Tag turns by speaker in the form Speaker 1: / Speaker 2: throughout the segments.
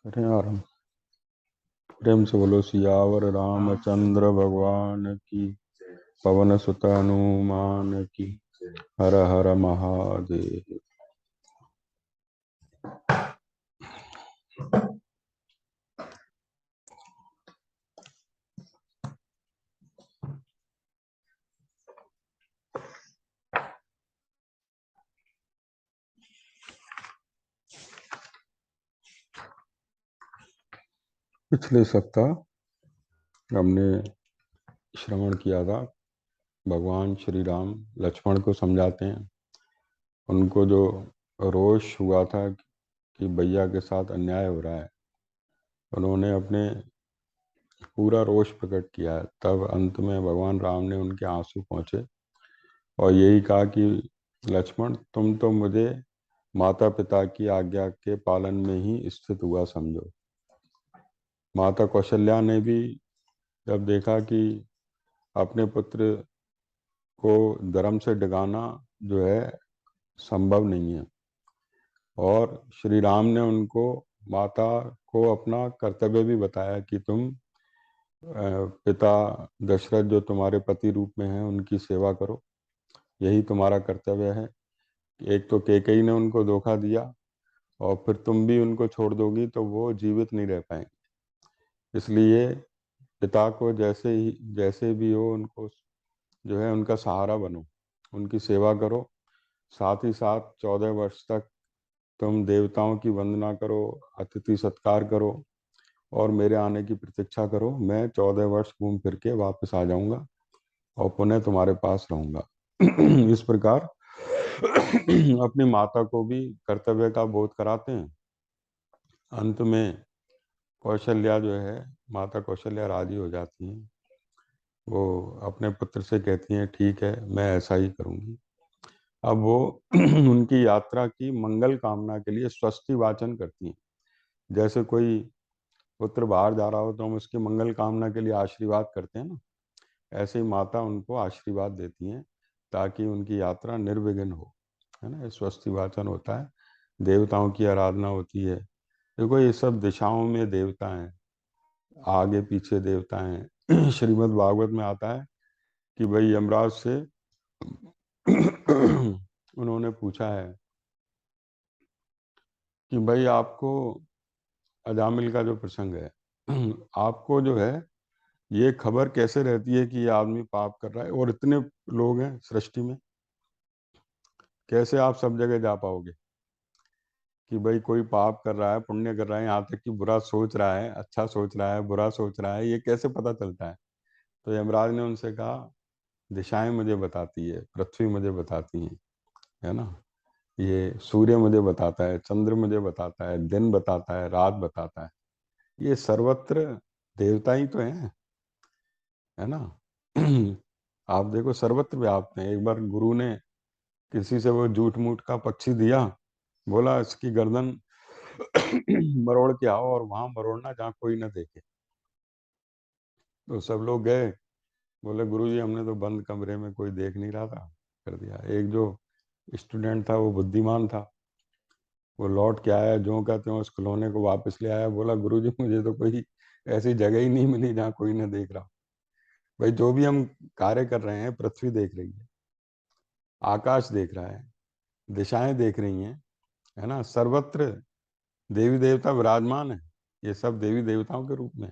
Speaker 1: अरे यार, प्रेम से बोलो सियावर रामचंद्र भगवान की। पवन सुत हनुमान की। हर हर महादेव। पिछले सप्ताह हमने श्रवण किया था। भगवान श्री राम लक्ष्मण को समझाते हैं। उनको जो रोष हुआ था कि भैया के साथ अन्याय हो रहा है, उन्होंने अपने पूरा रोष प्रकट किया है। तब अंत में भगवान राम ने उनके आंसू पहुँचे और यही कहा कि लक्ष्मण, तुम तो मुझे माता पिता की आज्ञा के पालन में ही स्थित हुआ समझो। माता कौशल्या ने भी जब देखा कि अपने पुत्र को धर्म से डिगाना जो है संभव नहीं है, और श्री राम ने उनको माता को अपना कर्तव्य भी बताया कि तुम पिता दशरथ जो तुम्हारे पति रूप में हैं उनकी सेवा करो, यही तुम्हारा कर्तव्य है। एक तो कैकेयी ने उनको धोखा दिया और फिर तुम भी उनको छोड़ दोगी तो वो जीवित नहीं रह पाएंगे। इसलिए पिता को जैसे भी हो उनको जो है उनका सहारा बनो, उनकी सेवा करो। साथ ही साथ 14 वर्ष तक तुम देवताओं की वंदना करो, अतिथि सत्कार करो और मेरे आने की प्रतीक्षा करो। मैं 14 वर्ष घूम फिर के वापस आ जाऊंगा और पुनः तुम्हारे पास रहूंगा। इस प्रकार अपनी माता को भी कर्तव्य का बोध कराते हैं। अंत में कौशल्या जो है, माता कौशल्या राजी हो जाती हैं। वो अपने पुत्र से कहती हैं ठीक है, मैं ऐसा ही करूंगी। अब वो उनकी यात्रा की मंगल कामना के लिए स्वस्ति वाचन करती हैं। जैसे कोई पुत्र बाहर जा रहा हो तो हम उसकी मंगल कामना के लिए आशीर्वाद करते हैं ना, ऐसे ही माता उनको आशीर्वाद देती हैं ताकि उनकी यात्रा निर्विघ्न हो, है ना। ये स्वस्ति वाचन होता है। देवताओं की आराधना होती है। देखो ये सब दिशाओं में देवता हैं, आगे पीछे देवता हैं। श्रीमद् भागवत में आता है कि भाई यमराज से उन्होंने पूछा है कि भाई आपको, अजामिल का जो प्रसंग है, आपको जो है ये खबर कैसे रहती है कि ये आदमी पाप कर रहा है और इतने लोग हैं सृष्टि में, कैसे आप सब जगह जा पाओगे कि भाई कोई पाप कर रहा है, पुण्य कर रहा है, यहाँ तक कि बुरा सोच रहा है, अच्छा सोच रहा है, बुरा सोच रहा है, ये कैसे पता चलता है। तो यमराज ने उनसे कहा दिशाएं मुझे बताती है, पृथ्वी मुझे बताती है ना। ये सूर्य मुझे बताता है, चंद्र मुझे बताता है, दिन बताता है, रात बताता है। ये सर्वत्र देवता ही तो हैं, है ना। आप देखो सर्वत्र व्याप्त हैं। एक बार गुरु ने किसी से वो झूठ मूठ का पक्षी दिया, बोला इसकी गर्दन मरोड़ के आओ और वहां मरोड़ना जहाँ कोई ना देखे। तो सब लोग गए, बोले गुरुजी हमने तो बंद कमरे में, कोई देख नहीं रहा था, कर दिया। एक जो स्टूडेंट था वो बुद्धिमान था, वो लौट के आया, ज्यों का त्यों उस खिलौने को वापस ले आया। बोला गुरुजी मुझे तो कोई ऐसी जगह ही नहीं मिली जहाँ कोई ना देख रहा। भाई जो भी हम कार्य कर रहे हैं, पृथ्वी देख रही है, आकाश देख रहा है, दिशाएं देख रही हैं, है ना। सर्वत्र देवी देवता विराजमान है। ये सब देवी देवताओं के रूप में।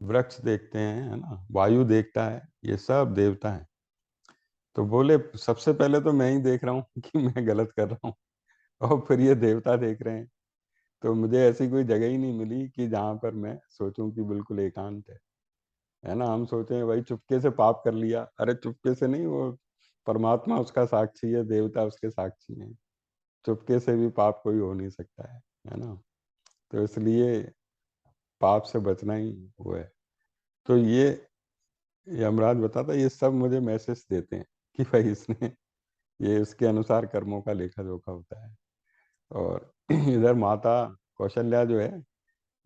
Speaker 1: वृक्ष देखते हैं, है ना, वायु देखता है, ये सब देवता है। तो बोले सबसे पहले तो मैं ही देख रहा हूँ कि मैं गलत कर रहा हूँ, और फिर ये देवता देख रहे हैं। तो मुझे ऐसी कोई जगह ही नहीं मिली कि जहां पर मैं सोचूं कि बिल्कुल एकांत है ना। हम सोचे हैं भाई चुपके से पाप कर लिया, अरे चुपके से नहीं, वो परमात्मा उसका साक्षी है, देवता उसके साक्षी हैं। चुपके से भी पाप कोई हो नहीं सकता है ना। तो इसलिए पाप से बचना ही वो है। तो ये यमराज बताता, ये सब मुझे मैसेज देते हैं कि भाई इसने, ये उसके अनुसार कर्मों का लेखा जोखा होता है। और इधर माता कौशल्या जो है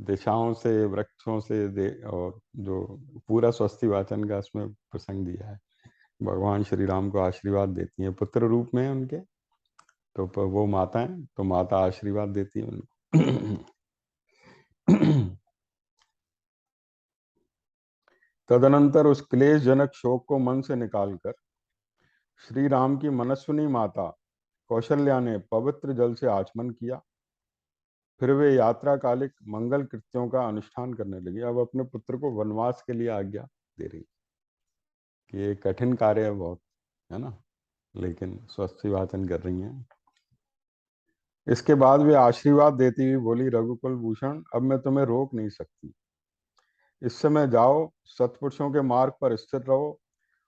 Speaker 1: दिशाओं से, वृक्षों से और जो पूरा स्वस्ति वाचन का उसमें प्रसंग दिया है, भगवान श्री राम को आशीर्वाद देती हैं, पुत्र रूप में है उनके। तो वो माता है, तो माता आशीर्वाद देती है उनको। तदनंतर उस क्लेशजनक शोक को मन से निकालकर श्री राम की मनस्विनी माता कौशल्या ने पवित्र जल से आचमन किया। फिर वे यात्रा कालिक मंगल कृत्यों का अनुष्ठान करने लगी। अब अपने पुत्र को वनवास के लिए आज्ञा दे रही कि ये कठिन कार्य है बहुत, है ना, लेकिन स्वस्तिवाचन कर रही हैं। इसके बाद वे आशीर्वाद देती हुई बोली, रघुकुल भूषण, अब मैं तुम्हें रोक नहीं सकती। इस समय जाओ, सत्पुरुषों के मार्ग पर स्थिर रहो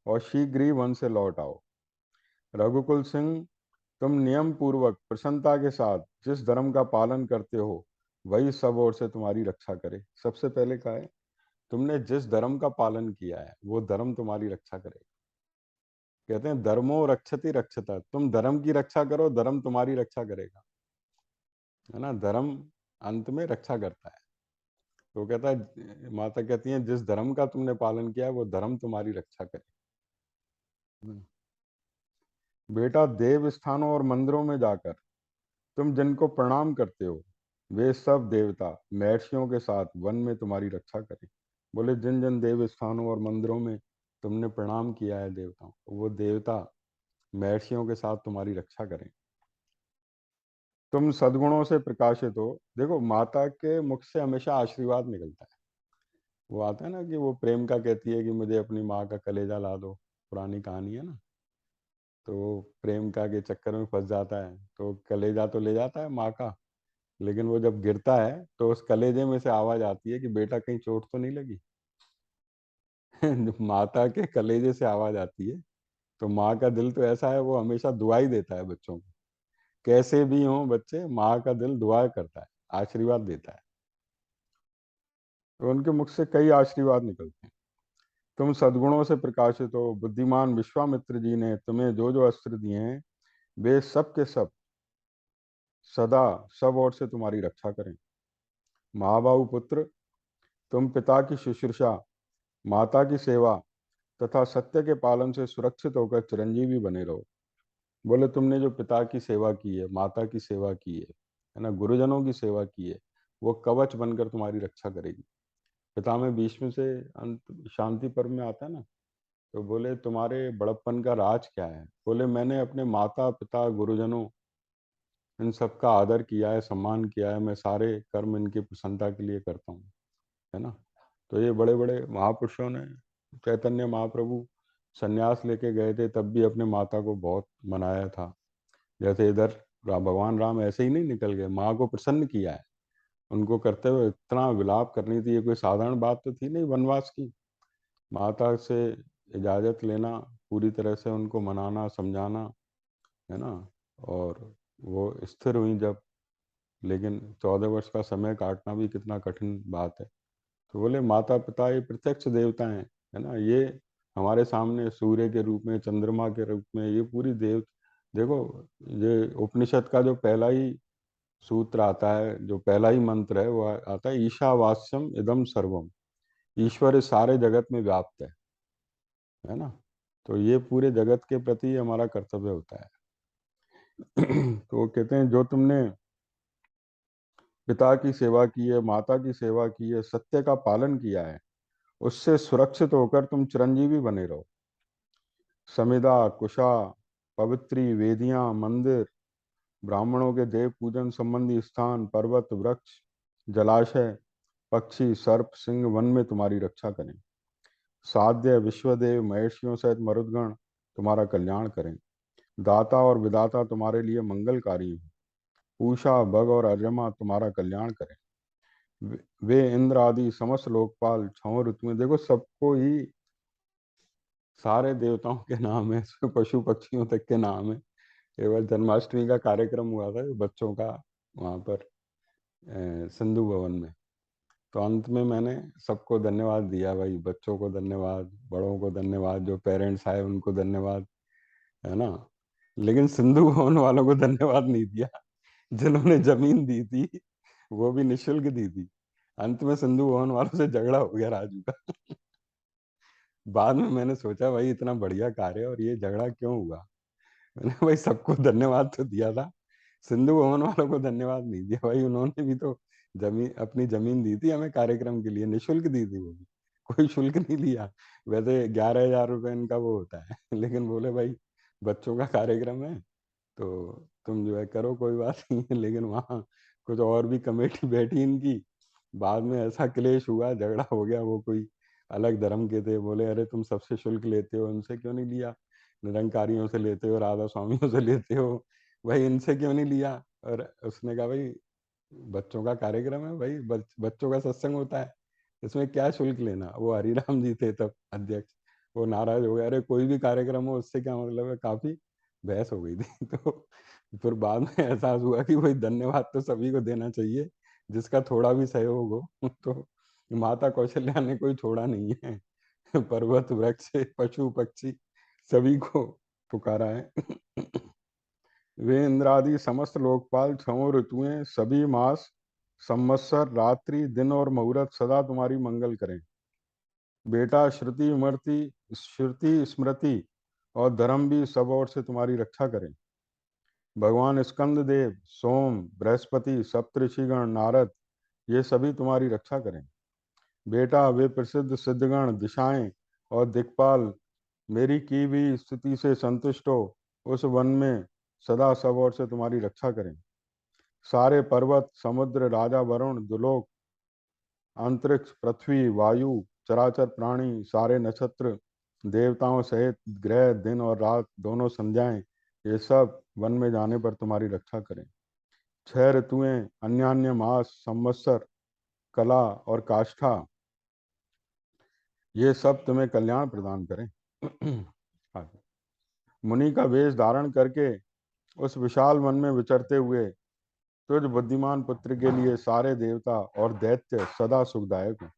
Speaker 1: और शीघ्र ही वन से लौट आओ। रघुकुल सिंह, तुम नियम पूर्वक प्रसन्नता के साथ जिस धर्म का पालन करते हो वही सब ओर से तुम्हारी रक्षा करे। सबसे पहले कहा है, तुमने जिस धर्म का पालन किया है वो धर्म तुम्हारी रक्षा करे। कहते हैं धर्मो रक्षति रक्षता, तुम धर्म की रक्षा करो, धर्म तुम्हारी रक्षा करेगा, है ना। धर्म अंत में रक्षा करता है। तो कहता है, माता कहती है, जिस धर्म का तुमने पालन किया है वो धर्म तुम्हारी रक्षा करे। बेटा, देव स्थानों और मंदिरों में जाकर तुम जिनको प्रणाम करते हो वे सब देवता महर्षियों के साथ वन में तुम्हारी रक्षा करें। बोले, जिन जिन देव स्थानों और मंदिरों में तुमने प्रणाम किया है देवताओं, वो देवता महर्षियों के साथ तुम्हारी रक्षा करें। तुम सद्गुणों से प्रकाशित हो। देखो, माता के मुख से हमेशा आशीर्वाद निकलता है। वो आता है ना कि वो प्रेम का कहती है कि मुझे अपनी माँ का कलेजा ला दो, पुरानी कहानी है ना। तो प्रेम का के चक्कर में फंस जाता है, तो कलेजा तो ले जाता है माँ का, लेकिन वो जब गिरता है तो उस कलेजे में से आवाज आती है कि बेटा कहीं चोट तो नहीं लगी। माता के कलेजे से आवाज आती है। तो माँ का दिल तो ऐसा है, वो हमेशा दुआ ही देता है बच्चों को। कैसे भी हों बच्चे, माँ का दिल दुआ करता है, आशीर्वाद देता है। तो उनके मुख से कई आशीर्वाद निकलते हैं। तुम सद्गुणों से प्रकाशित हो। बुद्धिमान विश्वामित्र जी ने तुम्हें जो जो अस्त्र दिए हैं वे सब के सब सदा सब ओर से तुम्हारी रक्षा करें। महाबाहु पुत्र, तुम पिता की शुश्रूषा, माता की सेवा तथा सत्य के पालन से सुरक्षित होकर चिरंजीवी बने रहो। बोले, तुमने जो पिता की सेवा की है, माता की सेवा की है ना, गुरुजनों की सेवा की है, वो कवच बनकर तुम्हारी रक्षा करेगी। पिता में भीष्म से अंत शांति पर्व में आता है ना। तो बोले, तुम्हारे बड़प्पन का राज क्या है? बोले, मैंने अपने माता पिता गुरुजनों इन सबका आदर किया है, सम्मान किया है, मैं सारे कर्म इनकी प्रसन्नता के लिए करता हूँ, है ना। तो ये बड़े बड़े महापुरुषों ने, चैतन्य महाप्रभु सन्यास लेके गए थे तब भी अपने माता को बहुत मनाया था। जैसे इधर भगवान राम ऐसे ही नहीं निकल गए, माँ को प्रसन्न किया है। उनको करते हुए इतना विलाप करनी थी, ये कोई साधारण बात तो थी नहीं वनवास की। माता से इजाजत लेना, पूरी तरह से उनको मनाना समझाना, है ना। और वो स्थिर हुई जब, लेकिन 14 वर्ष का समय काटना भी कितना कठिन बात है। तो बोले, माता पिता ये प्रत्यक्ष देवता हैं, है ना। ये हमारे सामने सूर्य के रूप में, चंद्रमा के रूप में, ये पूरी देव, देखो, ये उपनिषद का जो पहला ही सूत्र आता है, जो पहला ही मंत्र है, वो आता है, ईशावास्यम इदम सर्वम। ईश्वर इस सारे जगत में व्याप्त है ना। तो ये पूरे जगत के प्रति हमारा कर्तव्य होता है। तो वो कहते हैं, जो तुमने पिता की सेवा की है, माता की सेवा की है, सत्य का पालन किया है, उससे सुरक्षित होकर तुम चिरंजीवी बने रहो। समिधा, कुशा, पवित्री, वेदियां, मंदिर, ब्राह्मणों के देव पूजन संबंधी स्थान, पर्वत, वृक्ष, जलाशय, पक्षी, सर्प, सिंह वन में तुम्हारी रक्षा करें। साध्य, विश्वदेव, महर्षियों सहित मरुदगण तुम्हारा कल्याण करें। दाता और विदाता तुम्हारे लिए मंगलकारी हैं। पूषा, बग और अर्यमा तुम्हारा कल्याण करें। वे इंद्र आदि समस्त लोकपाल छहों ऋतु में, देखो सबको ही, सारे देवताओं के नाम है, पशु पक्षियों तक के नाम है। केवल जन्माष्टमी का कार्यक्रम हुआ था बच्चों का वहाँ पर सिंधु भवन में। तो अंत में मैंने सबको धन्यवाद दिया भाई, बच्चों को धन्यवाद, बड़ों को धन्यवाद, जो पेरेंट्स आए उनको धन्यवाद, है ना। लेकिन सिंधु भवन वालों को धन्यवाद नहीं दिया। जिन्होंने जमीन दी थी वो भी निःशुल्क दी थी। अंत में सिंधु भवन वालों से झगड़ा हो गया राजू का। बाद में मैंने सोचा भाई इतना बढ़िया कार्य है और ये झगड़ा क्यों हुआ। मैंने भाई सबको धन्यवाद तो दिया था, सिंधु भवन वालों को धन्यवाद नहीं दिया भाई। उन्होंने भी तो जमीन, अपनी जमीन दी थी हमें कार्यक्रम के लिए, निःशुल्क दी थी वो भी। कोई शुल्क नहीं लिया। वैसे 11,000 रुपये इनका वो होता है लेकिन बोले भाई बच्चों का कार्यक्रम है तो तुम जो है करो, कोई बात नहीं है। लेकिन वहाँ कुछ और भी कमेटी बैठी इनकी, बाद में ऐसा क्लेश हुआ, झगड़ा हो गया। वो कोई अलग धर्म के थे, बोले अरे तुम सबसे शुल्क लेते हो, उनसे क्यों नहीं लिया? निरंकारियों से लेते हो, राधा स्वामियों से लेते हो, भाई इनसे क्यों नहीं लिया? और उसने कहा भाई बच्चों का कार्यक्रम है भाई, बच्चों का सत्संग होता है, इसमें क्या शुल्क लेना? वो हरिराम जी थे तब अध्यक्ष, वो नाराज हो गए, अरे कोई भी कार्यक्रम हो उससे क्या मतलब है। काफी बहस हो गई थी तो फिर बाद में एहसास हुआ कि भाई धन्यवाद तो सभी को देना चाहिए जिसका थोड़ा भी सहयोग हो तो माता कौशल्या ने कोई छोड़ा नहीं है पर्वत वृक्ष पशु पक्षी सभी को पुकारा है वे इंद्रादि समस्त लोकपाल छहों ऋतुएं सभी मास संवत्सर रात्रि दिन और मुहूर्त सदा तुम्हारी मंगल करें। बेटा श्रुति स्मृति और धर्म भी सब ओर से तुम्हारी रक्षा करें। भगवान स्कंद देव, सोम, बृहस्पति, सप्तऋषिगण, नारद, ये सभी तुम्हारी रक्षा करें। बेटा वे प्रसिद्ध सिद्धगण, दिशाएं और दिक्पाल मेरी की भी स्तुति से संतुष्ट हो उस वन में सदा सब ओर से तुम्हारी रक्षा करें। सारे पर्वत, समुद्र, राजा वरुण, दुलोक, अंतरिक्ष, पृथ्वी, वायु, चराचर प्राणी, सारे नक्षत्र, देवताओं सहित ग्रह, दिन और रात दोनों संध्याएं, ये सब वन में जाने पर तुम्हारी रक्षा करें। 6 ऋतुएं, अन्य अन्य मास, संवत्सर, कला और काष्ठा, ये सब तुम्हें कल्याण प्रदान करें। आगे। मुनि का वेश धारण करके उस विशाल वन में विचरते हुए तुझ बुद्धिमान पुत्र के लिए सारे देवता और दैत्य सदा सुखदायक हों।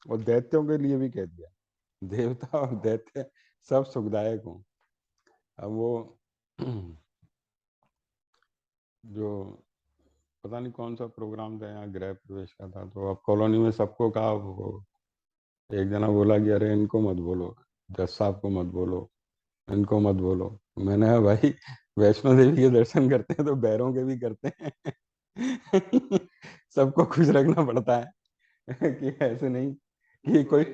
Speaker 1: और दैत्यों के लिए भी कह दिया, देवता और दैत्य सब सुखदायक हों। अब वो जो पता नहीं कौन सा प्रोग्राम था, यहाँ गृह प्रवेश का था, तो अब कॉलोनी में सबको कहा, वो एक जना बोला कि अरे इनको मत बोलो, जज साहब को मत बोलो, इनको मत बोलो। मैंने कहा भाई वैष्णो देवी के दर्शन करते हैं तो बैरों के भी करते हैं सबको खुश रखना पड़ता है कि ऐसे नहीं कि कोई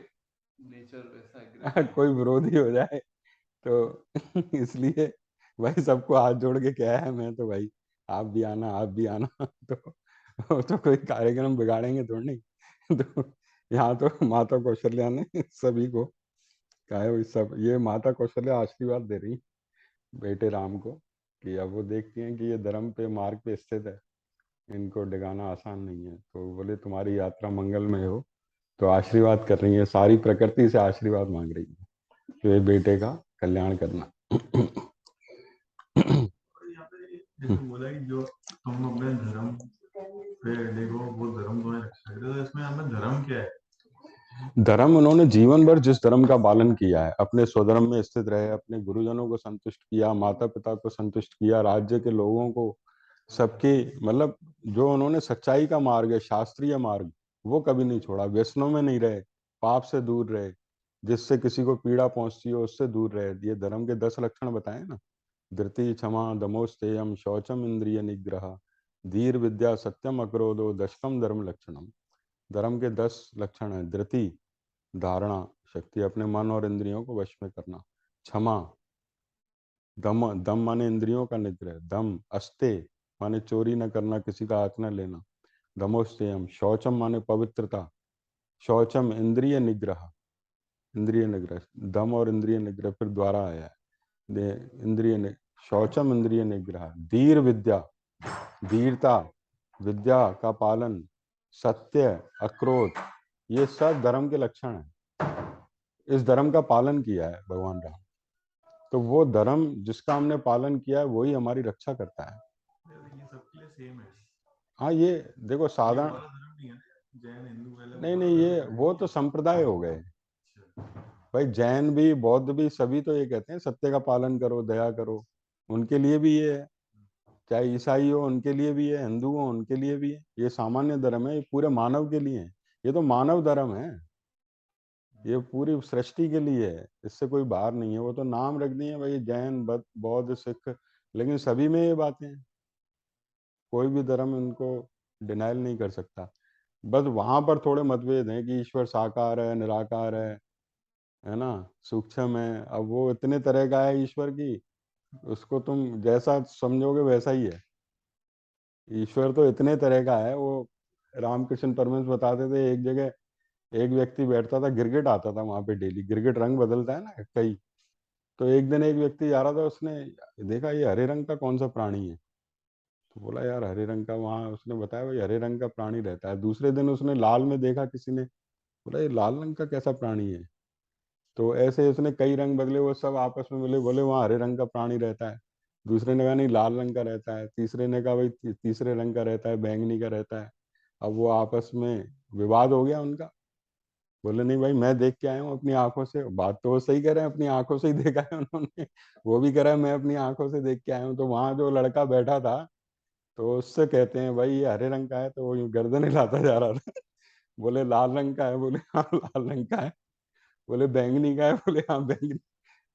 Speaker 1: नेचर वैसा कोई विरोधी हो जाए तो इसलिए भाई सबको हाथ जोड़ के क्या है, मैं तो भाई आप भी आना, आप भी आना तो कोई कार्यक्रम बिगाड़ेंगे थोड़ी नहीं तो यहाँ तो माता कौशल्या ने सभी को कहा है, सब ये माता कौशल्या आशीर्वाद दे रही बेटे राम को कि अब वो देखती हैं कि ये धर्म पे मार्ग पे स्थित है, इनको डिगाना आसान नहीं है। तो बोले तुम्हारी यात्रा मंगलमय हो, तो आशीर्वाद कर रही है, सारी प्रकृति से आशीर्वाद मांग रही है तो ये बेटे का कल्याण करना।
Speaker 2: जैसे बोला कि जो तुम अपने धर्म पे देखो वो धर्म तुम्हें रक्षा करे, तो इसमें हमें धर्म क्या है?
Speaker 1: धर्म उन्होंने जीवन भर जिस धर्म का पालन किया है, अपने स्वधर्म में स्थित रहे, अपने गुरुजनों को संतुष्ट किया, माता पिता को संतुष्ट किया, राज्य के लोगों को, सबके मतलब जो उन्होंने सच्चाई का मार्ग है, शास्त्रीय मार्ग, वो कभी नहीं छोड़ा। व्यसनों में नहीं रहे, पाप से दूर रहे, जिससे किसी को पीड़ा पहुंचती हो उससे दूर रहे। ये धर्म के 10 लक्षण बताए ना, धृति, क्षमा, दमोस्तेयम, शौचम, इंद्रिय निग्रह, धीर, विद्या, सत्यम, अक्रोधो, दशकम धर्म लक्षणम। धर्म के 10 लक्षण है। धृति, धारणा शक्ति, अपने मन और इंद्रियों को वश में करना। क्षमा, दम, दम माने इंद्रियों का निग्रह। दम, अस्ते माने चोरी न करना, किसी का हक न लेना। दमोस्तेयम, शौचम माने पवित्रता। शौचम, इंद्रिय निग्रह, इंद्रिय निग्रह। दम और इंद्रिय निग्रह फिर द्वारा आया है। शौचम इंद्रिय निग्रह। धीर, विद्या, धीरता, विद्या का पालन, सत्य, अक्रोध, ये सब धर्म के लक्षण हैं। इस धर्म का पालन किया है भगवान राम, तो वो धर्म जिसका हमने पालन किया है वही हमारी रक्षा करता है।
Speaker 2: ये सबके लिए सेम है?
Speaker 1: हाँ ये देखो
Speaker 2: ये
Speaker 1: साधारण,
Speaker 2: वाला धर्म नहीं है, जैन हिंदू वाले
Speaker 1: नहीं
Speaker 2: वो
Speaker 1: नहीं,
Speaker 2: अलग
Speaker 1: ये
Speaker 2: है
Speaker 1: वो
Speaker 2: नहीं
Speaker 1: तो
Speaker 2: है?
Speaker 1: संप्रदाय हो गए
Speaker 2: अच्छा।
Speaker 1: भाई। जैन भी, बौद्ध भी, सभी तो ये कहते हैं सत्य का पालन करो, दया करो, उनके लिए भी ये है। चाहे ईसाई हो उनके लिए भी है, हिंदू हो उनके लिए भी है। ये सामान्य धर्म है, ये पूरे मानव के लिए है। ये तो मानव धर्म है, ये पूरी सृष्टि के लिए है, इससे कोई बाहर नहीं है। वो तो नाम रख दिए भाई जैन, बौद्ध, सिख, लेकिन सभी में ये बातें हैं। कोई भी धर्म इनको डिनाइल नहीं कर सकता। बस वहां पर थोड़े मतभेद हैं कि ईश्वर साकार है, निराकार है ना, सूक्ष्म है। अब वो इतने तरह का है ईश्वर की, उसको तुम जैसा समझोगे वैसा ही है। ईश्वर तो इतने तरह का है। वो रामकृष्ण परमहंस बताते थे, एक जगह एक व्यक्ति बैठता था, गिरगिट आता था वहां पे डेली। गिरगिट रंग बदलता है ना कई। तो एक दिन एक व्यक्ति जा रहा था, उसने देखा ये हरे रंग का कौन सा प्राणी है। तो बोला यार हरे रंग का, वहां उसने बताया भाई हरे रंग का प्राणी रहता है। दूसरे दिन उसने लाल में देखा किसी ने, बोला ये लाल रंग का कैसा प्राणी है। तो ऐसे उसने कई रंग बदले, वो सब आपस में मिले, बोले वहाँ हरे रंग का प्राणी रहता है। दूसरे ने कहा नहीं लाल रंग का रहता है। तीसरे ने कहा भाई तीसरे रंग का रहता है, बैंगनी का रहता है। अब वो आपस में विवाद हो गया उनका। बोले नहीं भाई मैं देख के आया हूँ अपनी आंखों से। बात तो वो सही कह रहे हैं, अपनी आंखों से ही देखा है उन्होंने। वो भी कह रहा है मैं अपनी आंखों से देख के आया हूँ। तो वहां जो लड़का बैठा था, तो उससे कहते हैं भाई ये हरे रंग का है, तो वो यूं गर्दन हिलाता जा रहा था। बोले लाल रंग का है, बोले हाँ लाल रंग का है। बोले बैंगनी का है, बोले हाँ बैंगनी।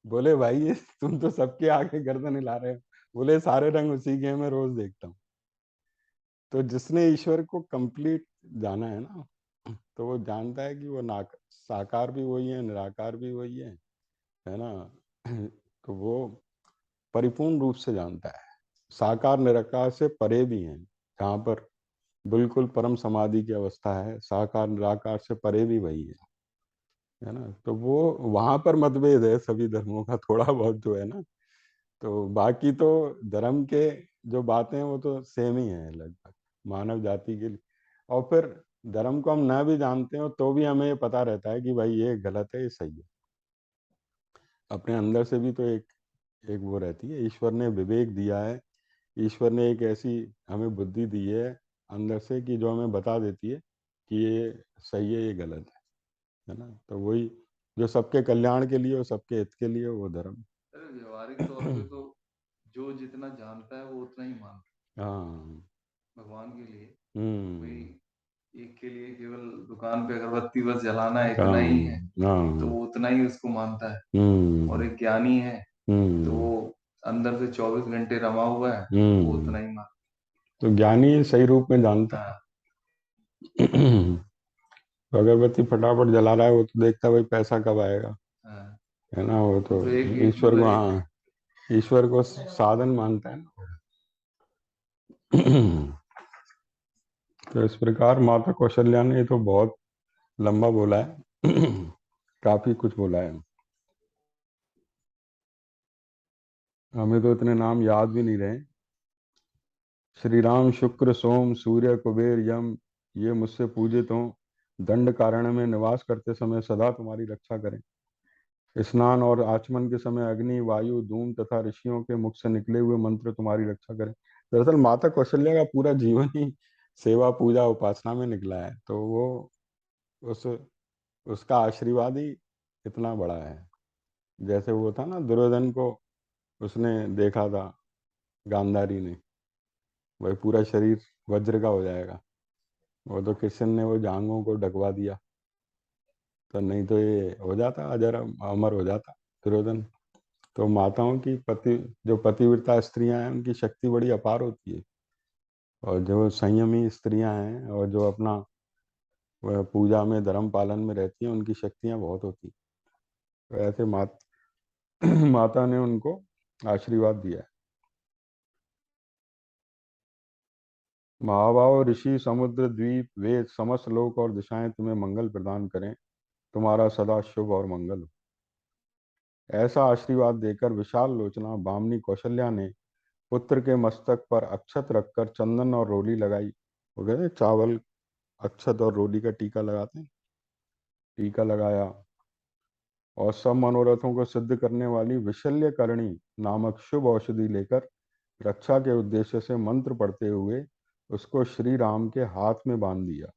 Speaker 1: बोले भाई ये तुम तो सबके आगे गर्दन हिला रहे हो। बोले सारे रंग उसी के हैं, मैं रोज देखता हूँ। तो जिसने ईश्वर को कंप्लीट जाना है ना, तो वो जानता है कि वो ना साकार भी वही है, निराकार भी वही है ना। तो वो परिपूर्ण रूप से जानता है। साकार निराकार से परे भी हैं, जहाँ पर बिल्कुल परम समाधि की अवस्था है, साकार निराकार से परे भी वही है ना। तो वो वहां पर मतभेद है सभी धर्मों का थोड़ा बहुत जो है ना। तो बाकी तो धर्म के जो बातें हैं वो तो सेम ही है लगभग मानव जाति के लिए। और फिर धर्म को हम ना भी जानते हो तो भी हमें ये पता रहता है कि भाई ये गलत है, ये सही है। अपने अंदर से भी तो एक एक वो रहती है। ईश्वर ने विवेक दिया है, ईश्वर ने एक ऐसी हमें बुद्धि दी है अंदर से कि जो हमें बता देती है कि ये सही है, ये गलत है ना। तो वही जो सबके कल्याण के लिए और सबके हित के लिए, वो धर्म।
Speaker 2: अरे व्यवहारिक तौर पे तो जो जितना जानता है वो उतना ही मानता
Speaker 1: हाँ।
Speaker 2: है भगवान के लिए। भाई
Speaker 1: हम्म।
Speaker 2: एक के लिए केवल दुकान पे अगरबत्ती बस जलाना है इतना ही है,
Speaker 1: हाँ
Speaker 2: तो
Speaker 1: हाँ।
Speaker 2: वो उतना ही उसको मानता है। और
Speaker 1: हम्म।
Speaker 2: एक ज्ञानी है तो
Speaker 1: हम्म।
Speaker 2: वो अंदर से 24 घंटे रमा हुआ है, वो
Speaker 1: हम्म।
Speaker 2: उतना ही मानता
Speaker 1: तो ज्ञानी सही रूप में जानता
Speaker 2: है।
Speaker 1: है।
Speaker 2: हाँ
Speaker 1: तो अगरबत्ती फटाफट जला रहा है, वो तो देखता है भाई पैसा कब आएगा,
Speaker 2: हाँ।
Speaker 1: है ना। वो
Speaker 2: वो
Speaker 1: तो
Speaker 2: तो एक
Speaker 1: ईश्वर को,
Speaker 2: मतलब एक
Speaker 1: हाँ ईश्वर को साधन मानता है ना। तो इस प्रकार माता कौशल्या ने ये तो बहुत लंबा बोला है। काफी कुछ बोला है। हमें तो इतने नाम याद भी नहीं रहे। श्री राम, शुक्र, सोम, सूर्य, कुबेर, यम, ये मुझसे पूजित हों। दंड कारण्य में निवास करते समय सदा तुम्हारी रक्षा करें। स्नान और आचमन के समय अग्नि, वायु, धूम तथा ऋषियों के मुख से निकले हुए मंत्र तुम्हारी रक्षा करें। दरअसल माता कौशल्या का पूरा जीवन ही सेवा, पूजा, उपासना में निकला है। तो वो उस उसका आशीर्वाद ही इतना बड़ा है। जैसे वो था ना दुर्योधन को, उसने देखा था गांधारी ने, वही पूरा शरीर वज्र का हो जाएगा। वो तो कृष्ण ने वो जांघों को ढकवा दिया, तो नहीं तो ये हो जाता अजर, अमर हो जाता दुर्योधन। तो माताओं की पति जो पतिव्रता स्त्रियां हैं उनकी शक्ति बड़ी अपार होती है। और जो संयमी स्त्रियां हैं और जो अपना वह पूजा में धर्म पालन में रहती हैं, उनकी शक्तियां बहुत होती हैं। तो ऐसे माता ने उनको आशीर्वाद दिया है। महाभाव, ऋषि, समुद्र, द्वीप, वेद, समस्त लोक और दिशाएं तुम्हें मंगल प्रदान करें। तुम्हारा सदा शुभ और मंगल हो। ऐसा आशीर्वाद देकर विशाल लोचना बामनी कौशल्या ने पुत्र के मस्तक पर अक्षत रखकर चंदन और रोली लगाई। वो कहते हैं चावल, अक्षत और रोली का टीका लगाते हैं, टीका लगाया। और सब मनोरथों को सिद्ध करने वाली विशल्य करणी नामक शुभ औषधि लेकर रक्षा के उद्देश्य से मंत्र पढ़ते हुए उसको श्री राम के हाथ में बांध दिया।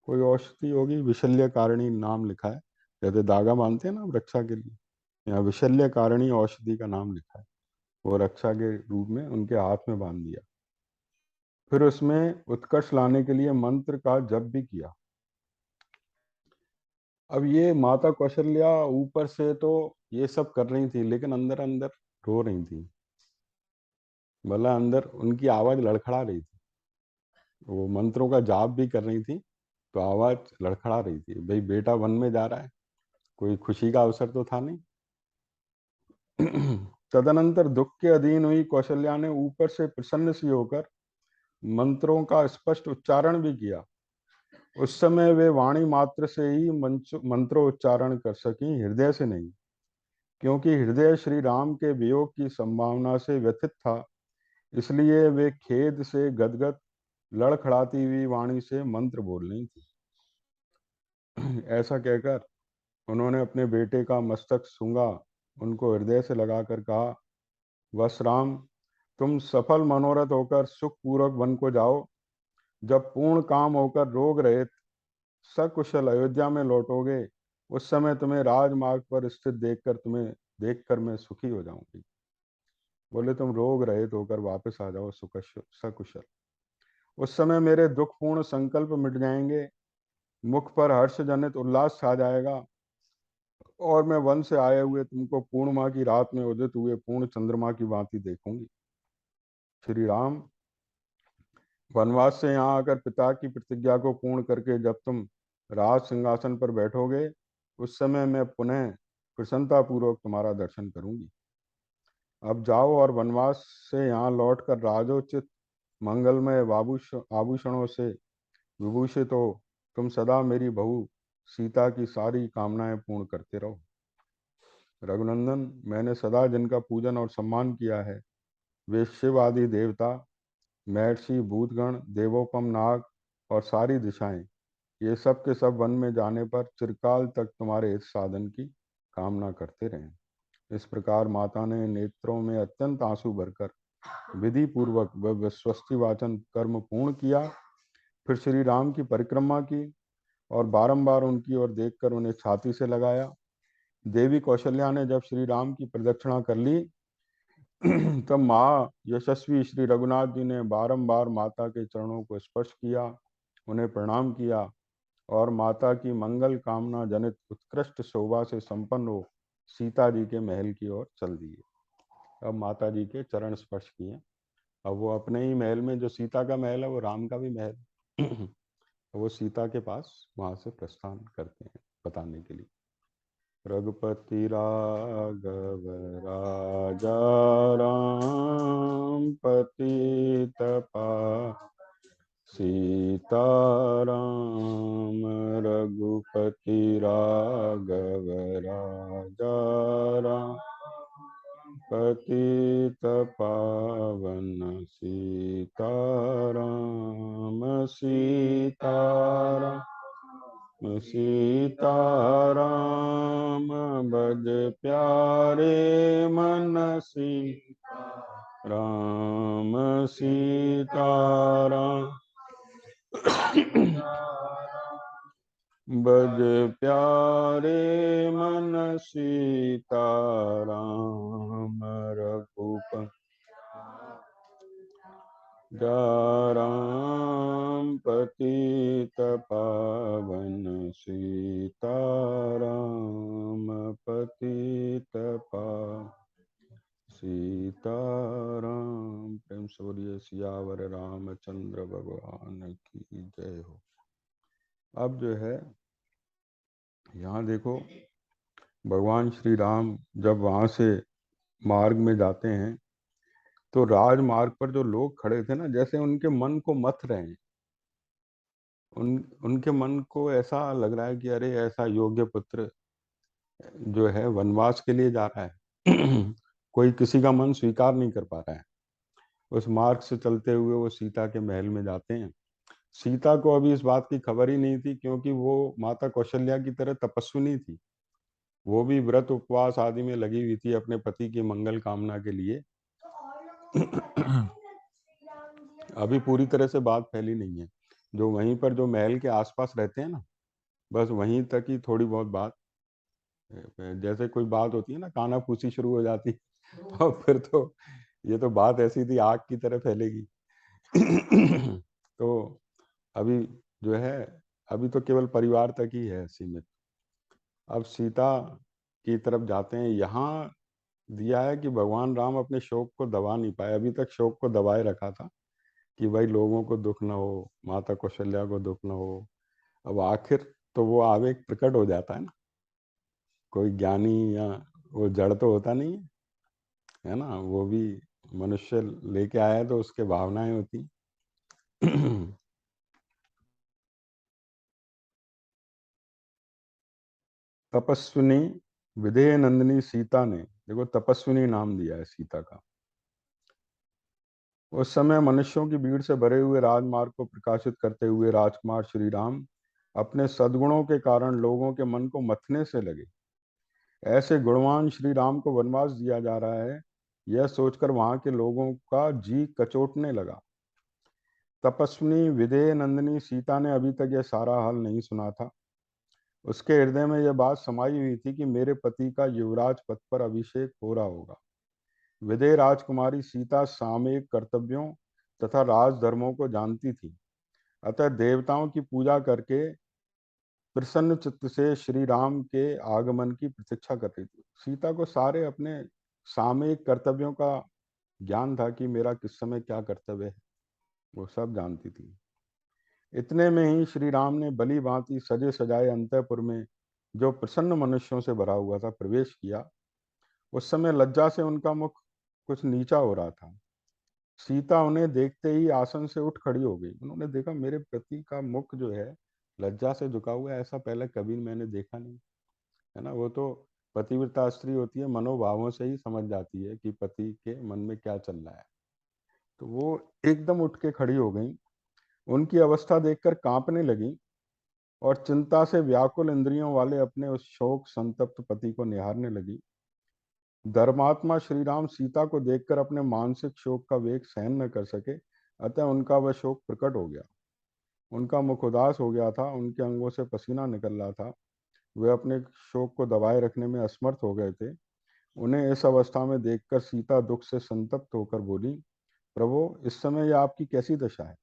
Speaker 1: कोई औषधि होगी, विशल्य कारणी नाम लिखा है। जैसे धागा बांधते हैं ना रक्षा के लिए, यहाँ विशल्य कारणी औषधि का नाम लिखा है। वो रक्षा के रूप में उनके हाथ में बांध दिया। फिर उसमें उत्कर्ष लाने के लिए मंत्र का जप भी किया। अब ये माता कौशल्या ऊपर से तो ये सब कर रही थी, लेकिन अंदर अंदर रो रही थी। मतलब अंदर उनकी आवाज लड़खड़ा रही थी। वो मंत्रों का जाप भी कर रही थी, तो आवाज लड़खड़ा रही थी, भाई बेटा वन में जा रहा है, कोई खुशी का अवसर तो था नहीं। तदनंतर दुख के अधीन हुई कौशल्या ने ऊपर से प्रसन्न सी होकर मंत्रों का स्पष्ट उच्चारण भी किया। उस समय वे वाणी मात्र से ही मंत्रोच्चारण कर सकी, हृदय से नहीं, क्योंकि हृदय श्री राम के वियोग की संभावना से व्यथित था। इसलिए वे खेद से गदगद लड़खड़ाती हुई वाणी से मंत्र बोल रही थी। ऐसा कहकर उन्होंने अपने बेटे का मस्तक सूंघा, उनको हृदय से लगाकर कहा, वत्स राम, तुम सफल मनोरथ होकर सुखपूर्वक वन को जाओ। जब पूर्ण काम होकर रोग रहित सकुशल अयोध्या में लौटोगे, उस समय तुम्हें राजमार्ग पर स्थित देखकर मैं सुखी हो जाऊंगी। बोले तुम रोग रहित होकर वापस आ जाओ सकुशल। उस समय मेरे दुखपूर्ण संकल्प मिट जाएंगे, मुख पर हर्ष जनित उल्लास छा जाएगा, और मैं वन से आए हुए तुमको पूर्णिमा की रात में उदित हुए पूर्ण चंद्रमा की भांति देखूंगी। श्री राम, वनवास से यहाँ आकर पिता की प्रतिज्ञा को पूर्ण करके जब तुम राज सिंहासन पर बैठोगे, उस समय मैं पुनः प्रसन्नता पूर्वक तुम्हारा दर्शन करूंगी। अब जाओ और वनवास से यहाँ लौटकर राजोचित मंगलमय आभूषणों से विभूषित हो तुम सदा मेरी बहू सीता की सारी कामनाएं पूर्ण करते रहो। रघुनंदन, मैंने सदा जिनका पूजन और सम्मान किया है, वे शिव आदि देवता, महर्षि, भूतगण, देवोपम नाग और सारी दिशाएं, ये सब के सब वन में जाने पर चिरकाल तक तुम्हारे हित साधन की कामना करते रहें। इस प्रकार माता ने नेत्रों में अत्यंत आंसू भरकर विधि पूर्वक व विश्वस्ति वाचन कर्म पूर्ण किया। फिर श्री राम की परिक्रमा की और बारंबार उनकी ओर देखकर उन्हें छाती से लगाया। देवी कौशल्या ने जब श्री राम की प्रदक्षिणा कर ली, तब महा यशस्वी श्री रघुनाथ जी ने बारंबार माता के चरणों को स्पर्श किया, उन्हें प्रणाम किया और माता की मंगल कामना जनित उत्कृष्ट शोभा से संपन्न हो सीता जी के महल की ओर चल दिए। अब माता जी के चरण स्पर्श किए। अब वो अपने ही महल में, जो सीता का महल है वो राम का भी महल, तो वो सीता के पास वहां से प्रस्थान करते हैं बताने के लिए। रघुपति राघव राजा राम पतित सीताराम। रघुपति राघव राजा राम पतित पावन सीताराम। सीताराम सीताराम बज प्यारे मन राम। सीताराम बज प्यारे मन सीताराम। रघुपति राम पतित पावन सीताराम। पतित पावन सीताराम। प्रेम से बोलिए सियावर रामचंद्र भगवान की जय हो। अब जो है यहाँ देखो, भगवान श्री राम जब वहाँ से मार्ग में जाते हैं तो राजमार्ग पर जो लोग खड़े थे ना, जैसे उनके मन को मथ रहे हैं। उनके मन को ऐसा लग रहा है कि अरे ऐसा योग्य पुत्र जो है वनवास के लिए जा रहा है। कोई किसी का मन स्वीकार नहीं कर पा रहा है। उस मार्ग से चलते हुए वो सीता के महल में जाते हैं। सीता को अभी इस बात की खबर ही नहीं थी, क्योंकि वो माता कौशल्या की तरह तपस्विनी थी। वो भी व्रत उपवास आदि में लगी हुई थी अपने पति की मंगल कामना के लिए। अभी पूरी तरह से बात फैली नहीं है। जो वहीं पर जो महल के आसपास रहते हैं ना, बस वहीं तक ही थोड़ी बहुत बात, जैसे कोई बात होती है ना, काना फूसी शुरू हो जाती। और फिर तो ये तो बात ऐसी थी, आग की तरह फैलेगी। तो अभी जो है, अभी तो केवल परिवार तक ही है सीमित। अब सीता की तरफ जाते हैं। यहाँ दिया है कि भगवान राम अपने शोक को दबा नहीं पाए, अभी तक शोक को दबाए रखा था कि भाई लोगों को दुख ना हो, माता कौशल्या को दुख ना हो। अब आखिर तो वो आवेग प्रकट हो जाता है ना, कोई ज्ञानी या वो जड़ तो होता नहीं है ना, वो भी मनुष्य लेके आया तो उसके भावनाएं होती। तपस्विनी विधेय नंदिनी सीता ने, देखो तपस्विनी नाम दिया है सीता का। उस समय मनुष्यों की भीड़ से भरे हुए राजमार्ग को प्रकाशित करते हुए राजकुमार श्री राम अपने सद्गुणों के कारण लोगों के मन को मथने से लगे। ऐसे गुणवान श्री राम को वनवास दिया जा रहा है, यह सोचकर वहां के लोगों का जी कचोटने लगा। तपस्विनी विदेह नंदिनी सीता ने अभी तक यह सारा हाल नहीं सुना था। उसके हृदय में यह बात समाई हुई थी कि मेरे पति का युवराज पद पर अभिषेक हो रहा होगा। विदेह राजकुमारी सीता सामयिक कर्तव्यों तथा राजधर्मों को जानती थी, अतः देवताओं की पूजा करके प्रसन्न चित्त से श्री राम के आगमन की प्रतीक्षा कर रही थी। सीता को सारे अपने सामयिक कर्तव्यों का ज्ञान था कि मेरा किस समय क्या कर्तव्य है, वो सब जानती थी। इतने में ही श्री राम ने भली भांति सजे सजाए अंतःपुर में, जो प्रसन्न मनुष्यों से भरा हुआ था, प्रवेश किया। उस समय लज्जा से उनका मुख कुछ नीचा हो रहा था। सीता उन्हें देखते ही आसन से उठ खड़ी हो गई। उन्होंने देखा मेरे पति का मुख जो है लज्जा से झुका हुआ है, ऐसा पहले कभी मैंने देखा नहीं, है ना। वो तो पतिव्रता स्त्री होती है, मनोभावों से ही समझ जाती है कि पति के मन में क्या चल रहा है। तो वो एकदम उठ के खड़ी हो गई, उनकी अवस्था देखकर कांपने लगी और चिंता से व्याकुल इंद्रियों वाले अपने उस शोक संतप्त पति को निहारने लगी। धर्मात्मा श्री राम सीता को देखकर अपने मानसिक शोक का वेग सहन न कर सके, अतः उनका वह शोक प्रकट हो गया। उनका मुख उदास हो गया था, उनके अंगों से पसीना निकल रहा था, वे अपने शोक को दबाए रखने में असमर्थ हो गए थे। उन्हें इस अवस्था में देखकर सीता दुख से संतप्त होकर बोली, प्रभु, इस समय यह आपकी कैसी दशा है?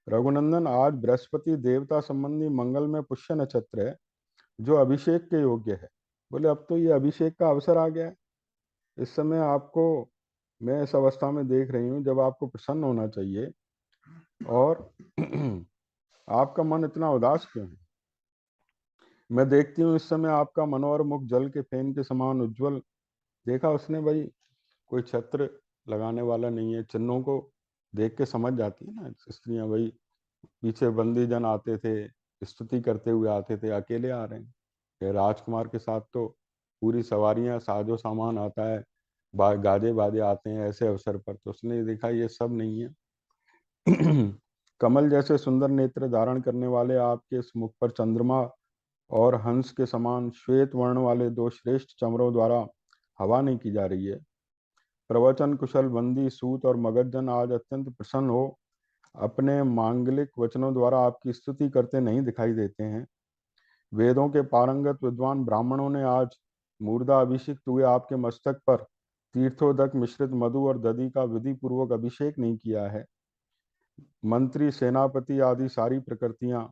Speaker 1: रघुनंदन, आज बृहस्पति देवता संबंधी मंगल में पुष्य नक्षत्र है, जो अभिषेक के योग्य है। बोले अब तो ये अभिषेक का अवसर आ गया है। इस समय आपको मैं इस अवस्था में देख रही हूँ जब आपको प्रसन्न होना चाहिए, और आपका मन इतना उदास क्यों है? मैं देखती हूँ इस समय आपका मनोहर मुख जल के फेन के समान उज्जवल। देखा उसने भाई, कोई छत्र लगाने वाला नहीं है। चिन्हों को देख के समझ जाती है ना स्त्रियां भाई। पीछे बंदी जन आते थे, स्तुति करते हुए आते थे, अकेले आ रहे हैं। ये राजकुमार के साथ तो पूरी सवारियां, साजो सामान आता है, गाजे बाजे आते हैं ऐसे अवसर पर। तो उसने देखा ये सब नहीं है। कमल जैसे सुंदर नेत्र धारण करने वाले आपके इस मुख पर चंद्रमा और हंस के समान श्वेत वर्ण वाले दो श्रेष्ठ चमरों द्वारा हवा नहीं की जा रही है। प्रवचन कुशल बंदी सूत और मगधजन आज अत्यंत प्रसन्न हो अपने मांगलिक वचनों द्वारा आपकी स्तुति करते नहीं दिखाई देते हैं। वेदों के पारंगत विद्वान ब्राह्मणों ने आज मूर्धा अभिषिक्त हुए आपके मस्तक पर तीर्थोदक मिश्रित मधु और दधि का विधि पूर्वक अभिषेक नहीं किया है। मंत्री, सेनापति आदि सारी प्रकृतियां,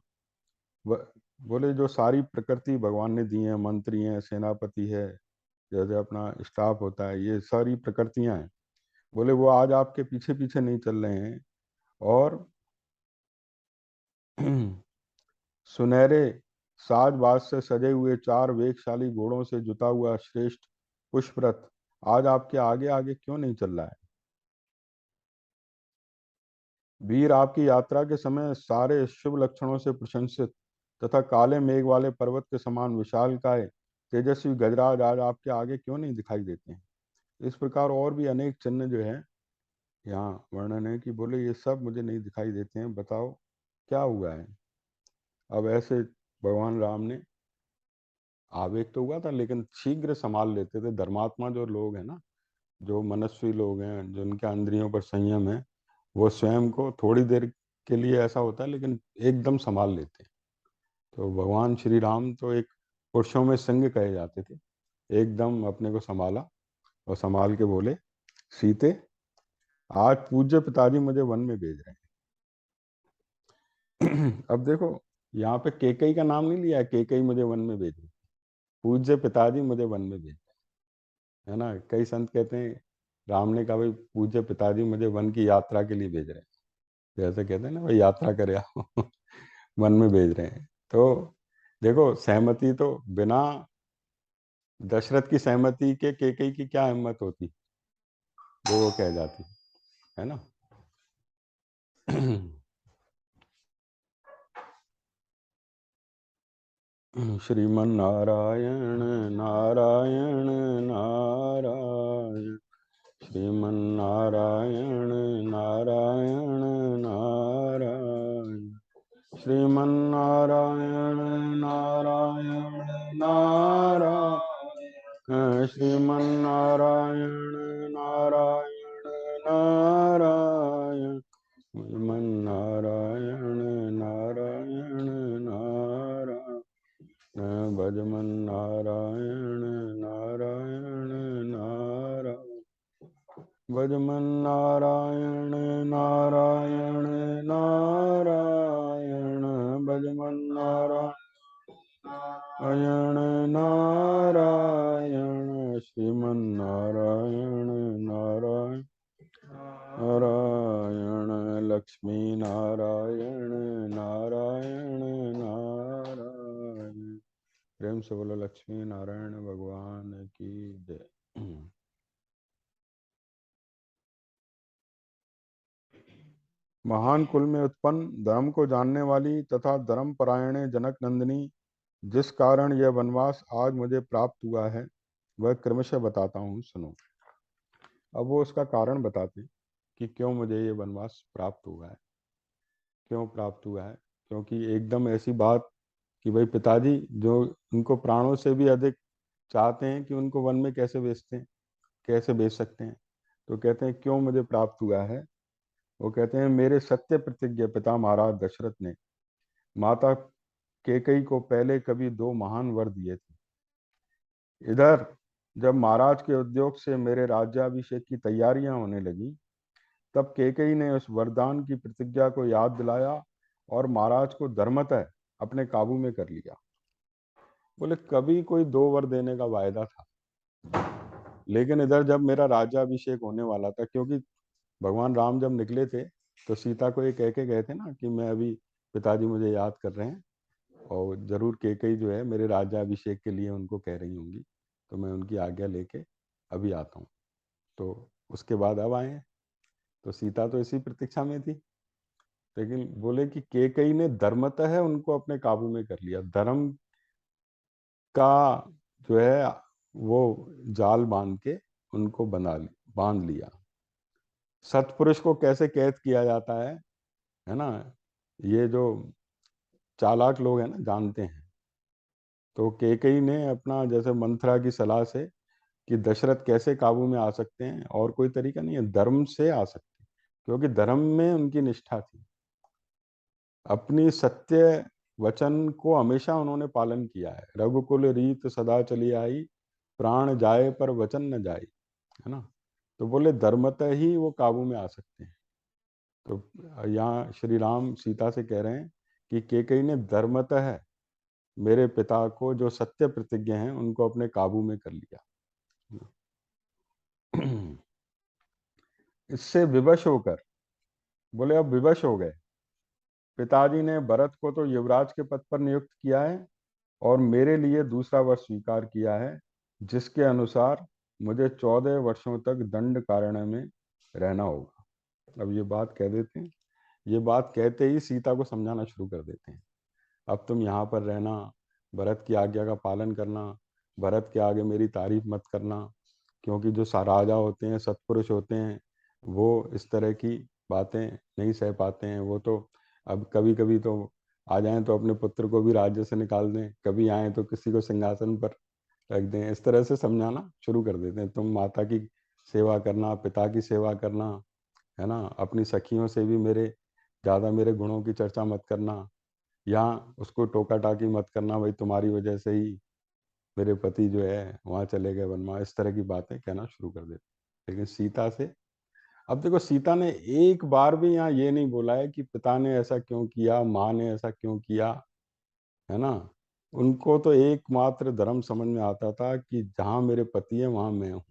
Speaker 1: बोले जो सारी प्रकृति भगवान ने दी है, मंत्री हैं, सेनापति है, जैसे अपना स्टाफ होता है, ये सारी प्रकृतियां हैं। बोले वो आज आपके पीछे पीछे नहीं चल रहे हैं, और सुनहरे साज-बाज से सजे हुए चार वेगशाली घोड़ों से जुता हुआ श्रेष्ठ पुष्परथ आज आपके आगे आगे क्यों नहीं चल रहा है? वीर, आपकी यात्रा के समय सारे शुभ लक्षणों से प्रशंसित तथा काले मेघ वाले पर्वत के समान विशालकाय तेजस्वी गजराज आज आपके आगे क्यों नहीं दिखाई देते हैं? इस प्रकार और भी अनेक चिन्ह जो है यहाँ वर्णन है कि बोले ये सब मुझे नहीं दिखाई देते हैं, बताओ क्या हुआ है? अब ऐसे भगवान राम ने, आवेग तो हुआ था लेकिन शीघ्र संभाल लेते थे। धर्मात्मा जो लोग हैं ना, जो मनस्वी लोग हैं, जिनके इंद्रियों पर संयम है, वो स्वयं को थोड़ी देर के लिए ऐसा होता है लेकिन एकदम संभाल लेते हैं। तो भगवान श्री राम तो एक पुरुषों में सिंह कहे जाते थे। एकदम अपने को संभाला और संभाल के बोले, सीते, आज पूज्य पिताजी मुझे वन में भेज रहे हैं। अब देखो, यहाँ पे केकई का नाम नहीं लिया, केकई मुझे वन में भेज रहे हैं, पूज्य पिताजी मुझे वन में भेज रहे हैं, है ना। कई संत कहते हैं राम ने कहा भाई पूज्य पिताजी मुझे वन की यात्रा के लिए भेज रहे हैं, जैसे कहते हैं ना भाई यात्रा करे आओ। वन में भेज रहे हैं। तो देखो, सहमति तो बिना दशरथ की सहमति के केकई की क्या हिम्मत होती जो वो कह जाती, है ना। श्रीमन नारायण नारायण नारायण, श्रीमन नारायण नारायण नारायण, श्रीमन नारायण नारायण नारायण, श्रीमन नारायण नारायण नारायण, श्रीमन नारायण नारायण नारायण, भजमन नारायण नारायण नारायण, भजमन नारायण नारायण नारायण, भजमन नारायण नारायण, श्रीमन नारायण नारायण नारायण, लक्ष्मी नारायण नारायण नारायण। प्रेम से बोलो लक्ष्मी नारायण भगवान की जय। महान कुल में उत्पन्न, धर्म को जानने वाली तथा धर्म परायणे जनक नंदिनी, जिस कारण यह वनवास आज मुझे प्राप्त हुआ है वह क्रमशः बताता हूँ, सुनो। अब वो उसका कारण बताते कि क्यों मुझे ये वनवास प्राप्त हुआ है। क्यों प्राप्त हुआ है? क्योंकि एकदम ऐसी बात कि भाई पिताजी जो उनको प्राणों से भी अधिक चाहते हैं कि उनको वन में कैसे बेचते हैं, कैसे बेच सकते हैं। तो कहते हैं क्यों मुझे प्राप्त हुआ है। वो कहते हैं मेरे सत्य प्रतिज्ञ पिता महाराज दशरथ ने माता कैकेयी को पहले कभी 2 महान वर दिए थे। इधर जब महाराज के उद्योग से मेरे राज्याभिषेक की तैयारियां होने लगी, तब कैकेयी ने उस वरदान की प्रतिज्ञा को याद दिलाया और महाराज को धर्मतः अपने काबू में कर लिया। बोले कभी कोई 2 वर देने का वायदा था, लेकिन इधर जब मेरा राज्याभिषेक होने वाला था, क्योंकि भगवान राम जब निकले थे तो सीता को ये कह के गए थे ना कि मैं अभी, पिताजी मुझे याद कर रहे हैं और जरूर कैकेयी जो है मेरे राज्याभिषेक के लिए उनको कह रही होंगी, तो मैं उनकी आज्ञा लेके अभी आता हूँ। तो उसके बाद अब आए हैं। तो सीता तो इसी प्रतीक्षा में थी, लेकिन बोले कि कैकेयी ने धर्मतः है उनको अपने काबू में कर लिया। धर्म का जो है वो जाल बांध के उनको बांध लिया। सत्पुरुष को कैसे कैद किया जाता है ना। ये जो चालाक लोग हैं ना जानते हैं। तो कैकेयी ने अपना जैसे मंथरा की सलाह से कि दशरथ कैसे काबू में आ सकते हैं, और कोई तरीका नहीं है, धर्म से आ सकते हैं, क्योंकि धर्म में उनकी निष्ठा थी। अपनी सत्य वचन को हमेशा उन्होंने पालन किया है। रघुकुल रीत सदा चली आई, प्राण जाए पर वचन न जाए, है ना। तो बोले धर्मतः ही वो काबू में आ सकते हैं। तो यहाँ श्री राम सीता से कह रहे हैं कि कैकेयी ने धर्मतः मेरे पिता को जो सत्य प्रतिज्ञा हैं उनको अपने काबू में कर लिया। इससे विवश होकर, बोले अब विवश हो गए, पिताजी ने भरत को तो युवराज के पद पर नियुक्त किया है और मेरे लिए दूसरा वर स्वीकार किया है, जिसके अनुसार मुझे 14 वर्षों तक दंड कारण्य में रहना होगा। अब ये बात कह देते हैं। ये बात कहते ही सीता को समझाना शुरू कर देते हैं। अब तुम यहाँ पर रहना, भरत की आज्ञा का पालन करना, भरत के आगे मेरी तारीफ मत करना, क्योंकि जो राजा होते हैं, सत्पुरुष होते हैं, वो इस तरह की बातें नहीं सह पाते हैं। वो तो अब कभी कभी तो आ जाएं तो अपने पुत्र को भी राज्य से निकाल दें, कभी आए तो किसी को सिंहासन पर रख दें, इस तरह से समझाना शुरू कर देते हैं। तुम माता की सेवा करना, पिता की सेवा करना, है ना, अपनी सखियों से भी मेरे ज़्यादा मेरे गुणों की चर्चा मत करना, या उसको टोका टाकी मत करना, भाई तुम्हारी वजह से ही मेरे पति जो है वहां चले गए वनवास, इस तरह की बातें कहना शुरू कर देते। लेकिन सीता से, अब देखो सीता ने एक बार भी यहाँ ये नहीं बोला है कि पिता ने ऐसा क्यों किया, माँ ने ऐसा क्यों किया, है ना। उनको तो एकमात्र धर्म समझ में आता था कि जहां मेरे पति है वहां मैं हूँ।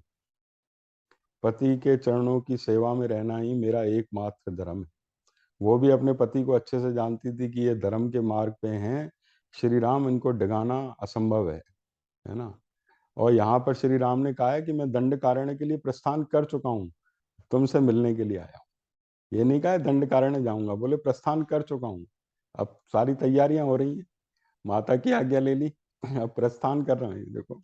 Speaker 1: पति के चरणों की सेवा में रहना ही मेरा एकमात्र धर्म है। वो भी अपने पति को अच्छे से जानती थी कि ये धर्म के मार्ग पे हैं, श्री राम इनको डिगाना असंभव है ना। और यहाँ पर श्री राम ने कहा है कि मैं दंड कारण्य के लिए प्रस्थान कर चुका हूँ, तुमसे मिलने के लिए आया हूँ। ये नहीं कहा है दंड कारण्य जाऊंगा, बोले प्रस्थान कर चुका हूँ। अब सारी तैयारियां हो रही हैं, माता की आज्ञा ले ली, अब प्रस्थान कर रहे हैं देखो।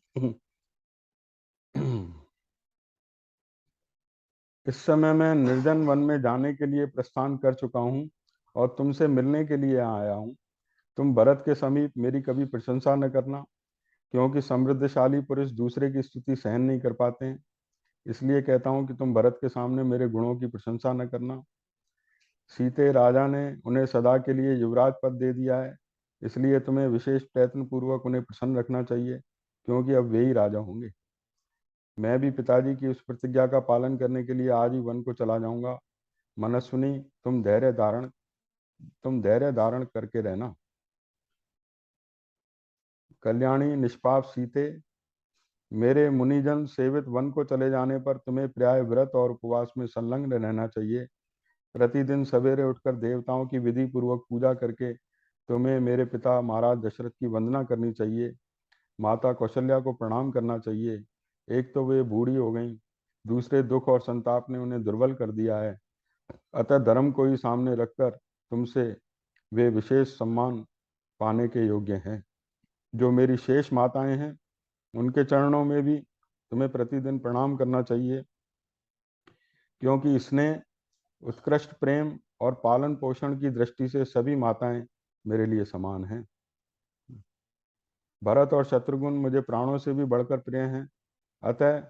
Speaker 1: इस समय मैं निर्जन वन में जाने के लिए प्रस्थान कर चुका हूँ और तुमसे मिलने के लिए आया हूँ। तुम भरत के समीप मेरी कभी प्रशंसा न करना, क्योंकि समृद्धशाली पुरुष दूसरे की स्तुति सहन नहीं कर पाते हैं। इसलिए कहता हूँ कि तुम भरत के सामने मेरे गुणों की प्रशंसा न करना। सीते राजा ने उन्हें सदा के लिए युवराज पद दे दिया है, इसलिए तुम्हें विशेष प्रयत्न पूर्वक उन्हें प्रसन्न रखना चाहिए, क्योंकि अब वे ही राजा होंगे। मैं भी पिताजी की उस प्रतिज्ञा का पालन करने के लिए आज ही वन को चला जाऊंगा। मनस्विनी, तुम धैर्य धारण करके रहना। कल्याणी, निष्पाप सीते, मेरे मुनिजन सेवित वन को चले जाने पर तुम्हें प्राय व्रत और उपवास में संलग्न रहना चाहिए। प्रतिदिन सवेरे उठकर देवताओं की विधि पूर्वक पूजा करके तुम्हें मेरे पिता महाराज दशरथ की वंदना करनी चाहिए। माता कौशल्या को प्रणाम करना चाहिए। एक तो वे बूढ़ी हो गईं, दूसरे दुख और संताप ने उन्हें दुर्बल कर दिया है। अतः धर्म को ही सामने रखकर तुमसे वे विशेष सम्मान पाने के योग्य हैं। जो मेरी शेष माताएं हैं, उनके चरणों में भी तुम्हें प्रतिदिन प्रणाम करना चाहिए, क्योंकि इसने उत्कृष्ट प्रेम और पालन पोषण की दृष्टि से सभी माताएं मेरे लिए समान हैं। भरत और शत्रुघ्न मुझे प्राणों से भी बढ़कर प्रिय हैं। अतः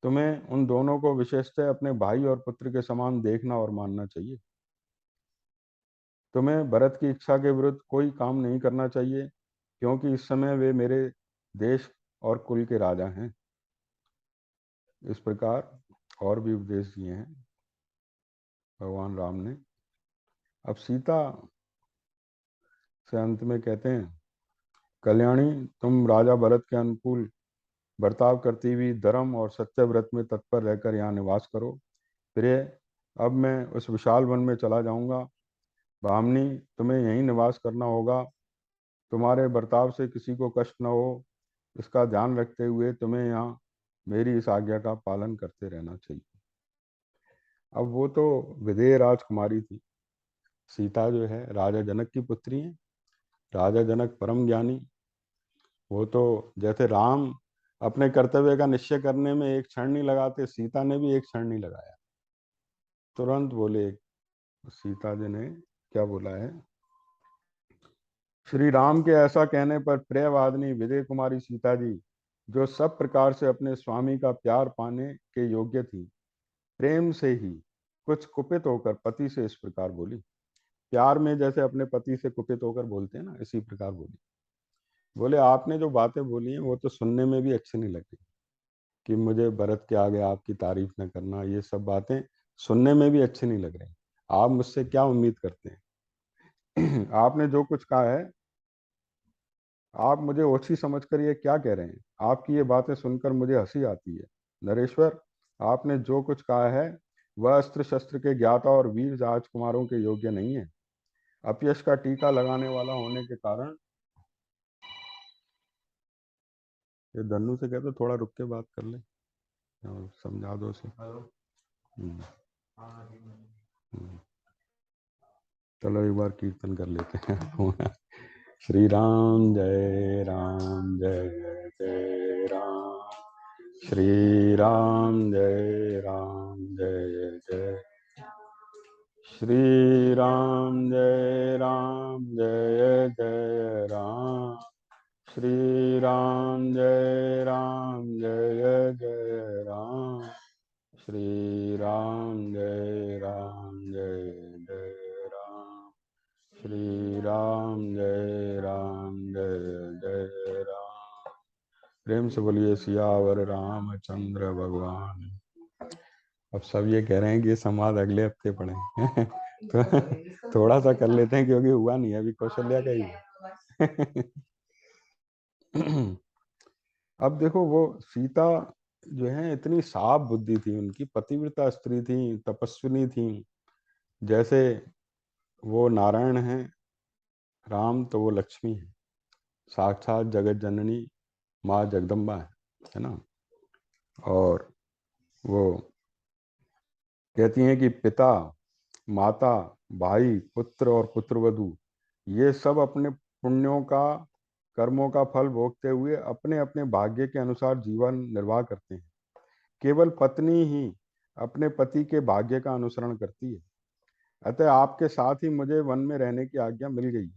Speaker 1: तुम्हें उन दोनों को विशेषतः अपने भाई और पुत्र के समान देखना और मानना चाहिए। तुम्हें भरत की इच्छा के विरुद्ध कोई काम नहीं करना चाहिए, क्योंकि इस समय वे मेरे देश और कुल के राजा हैं। इस प्रकार और भी उपदेश दिए हैं भगवान राम ने। अब सीता से अंत में कहते हैं, कल्याणी, तुम राजा भरत के अनुकूल बर्ताव करती हुई धर्म और सत्य व्रत में तत्पर रहकर यहाँ निवास करो। प्रिय, अब मैं उस विशाल वन में चला जाऊंगा। भामिनी, तुम्हें यहीं निवास करना होगा। तुम्हारे बर्ताव से किसी को कष्ट न हो, इसका ध्यान रखते हुए तुम्हें यहाँ मेरी इस आज्ञा का पालन करते रहना चाहिए। अब वो तो विदेह राजकुमारी थी। सीता जो है राजा जनक की पुत्री है। राजा जनक परम ज्ञानी, वो तो जैसे राम अपने कर्तव्य का निश्चय करने में एक क्षण नहीं लगाते, सीता ने भी एक क्षण नहीं लगाया, तुरंत बोले। सीता जी ने क्या बोला है, श्री राम के ऐसा कहने पर प्रियवादिनी विजय कुमारी सीता जी, जो सब प्रकार से अपने स्वामी का प्यार पाने के योग्य थी, प्रेम से ही कुछ कुपित होकर पति से इस प्रकार बोली। प्यार में जैसे अपने पति से कुपित होकर बोलते हैं ना, इसी प्रकार बोली। बोले आपने जो बातें बोली हैं वो तो सुनने में भी अच्छी नहीं लग रही, कि मुझे भरत के आगे आपकी तारीफ न करना, ये सब बातें सुनने में भी अच्छी नहीं लग रही। आप मुझसे क्या उम्मीद करते हैं? आपने जो कुछ कहा है, आप मुझे ओछी समझकर ये क्या कह रहे हैं? आपकी ये बातें सुनकर मुझे हंसी आती है। नरेश्वर, आपने जो कुछ कहा है वह अस्त्र शस्त्र के ज्ञाता और वीर राजकुमारों के योग्य नहीं है। अपयश का टीका लगाने वाला होने के कारण, ये धनु से कहते थोड़ा रुक के बात कर ले और समझा दो उसे। हम्म, हम्म। चलो एक बार कीर्तन कर लेते हैं। श्री राम जय राम जय जय राम। श्री राम जय राम जय जय। श्री राम जय जय राम। श्री राम जय जय राम। श्री राम जय जय राम। श्री राम जय जय राम। प्रेम से बोलिए सियावर रामचंद्र भगवान। अब सब ये कह रहे हैं कि ये संवाद अगले हफ्ते पढ़ें। तो थोड़ा सा कर लेते हैं, क्योंकि हुआ नहीं है अभी, कौशल्या का ही हुआ। अब देखो, वो सीता जो है इतनी साफ बुद्धि थी, उनकी पतिव्रता स्त्री थी, तपस्विनी थी। जैसे वो नारायण हैं राम, तो वो लक्ष्मी है। साक्षात जगत जननी माँ जगदम्बा है ना। और वो कहती हैं कि पिता, माता, भाई, पुत्र और पुत्रवधू, ये सब अपने पुण्यों का, कर्मों का फल भोगते हुए अपने अपने भाग्य के अनुसार जीवन निर्वाह करते हैं। केवल पत्नी ही अपने पति के भाग्य का अनुसरण करती है। अतः आपके साथ ही मुझे वन में रहने की आज्ञा मिल गई।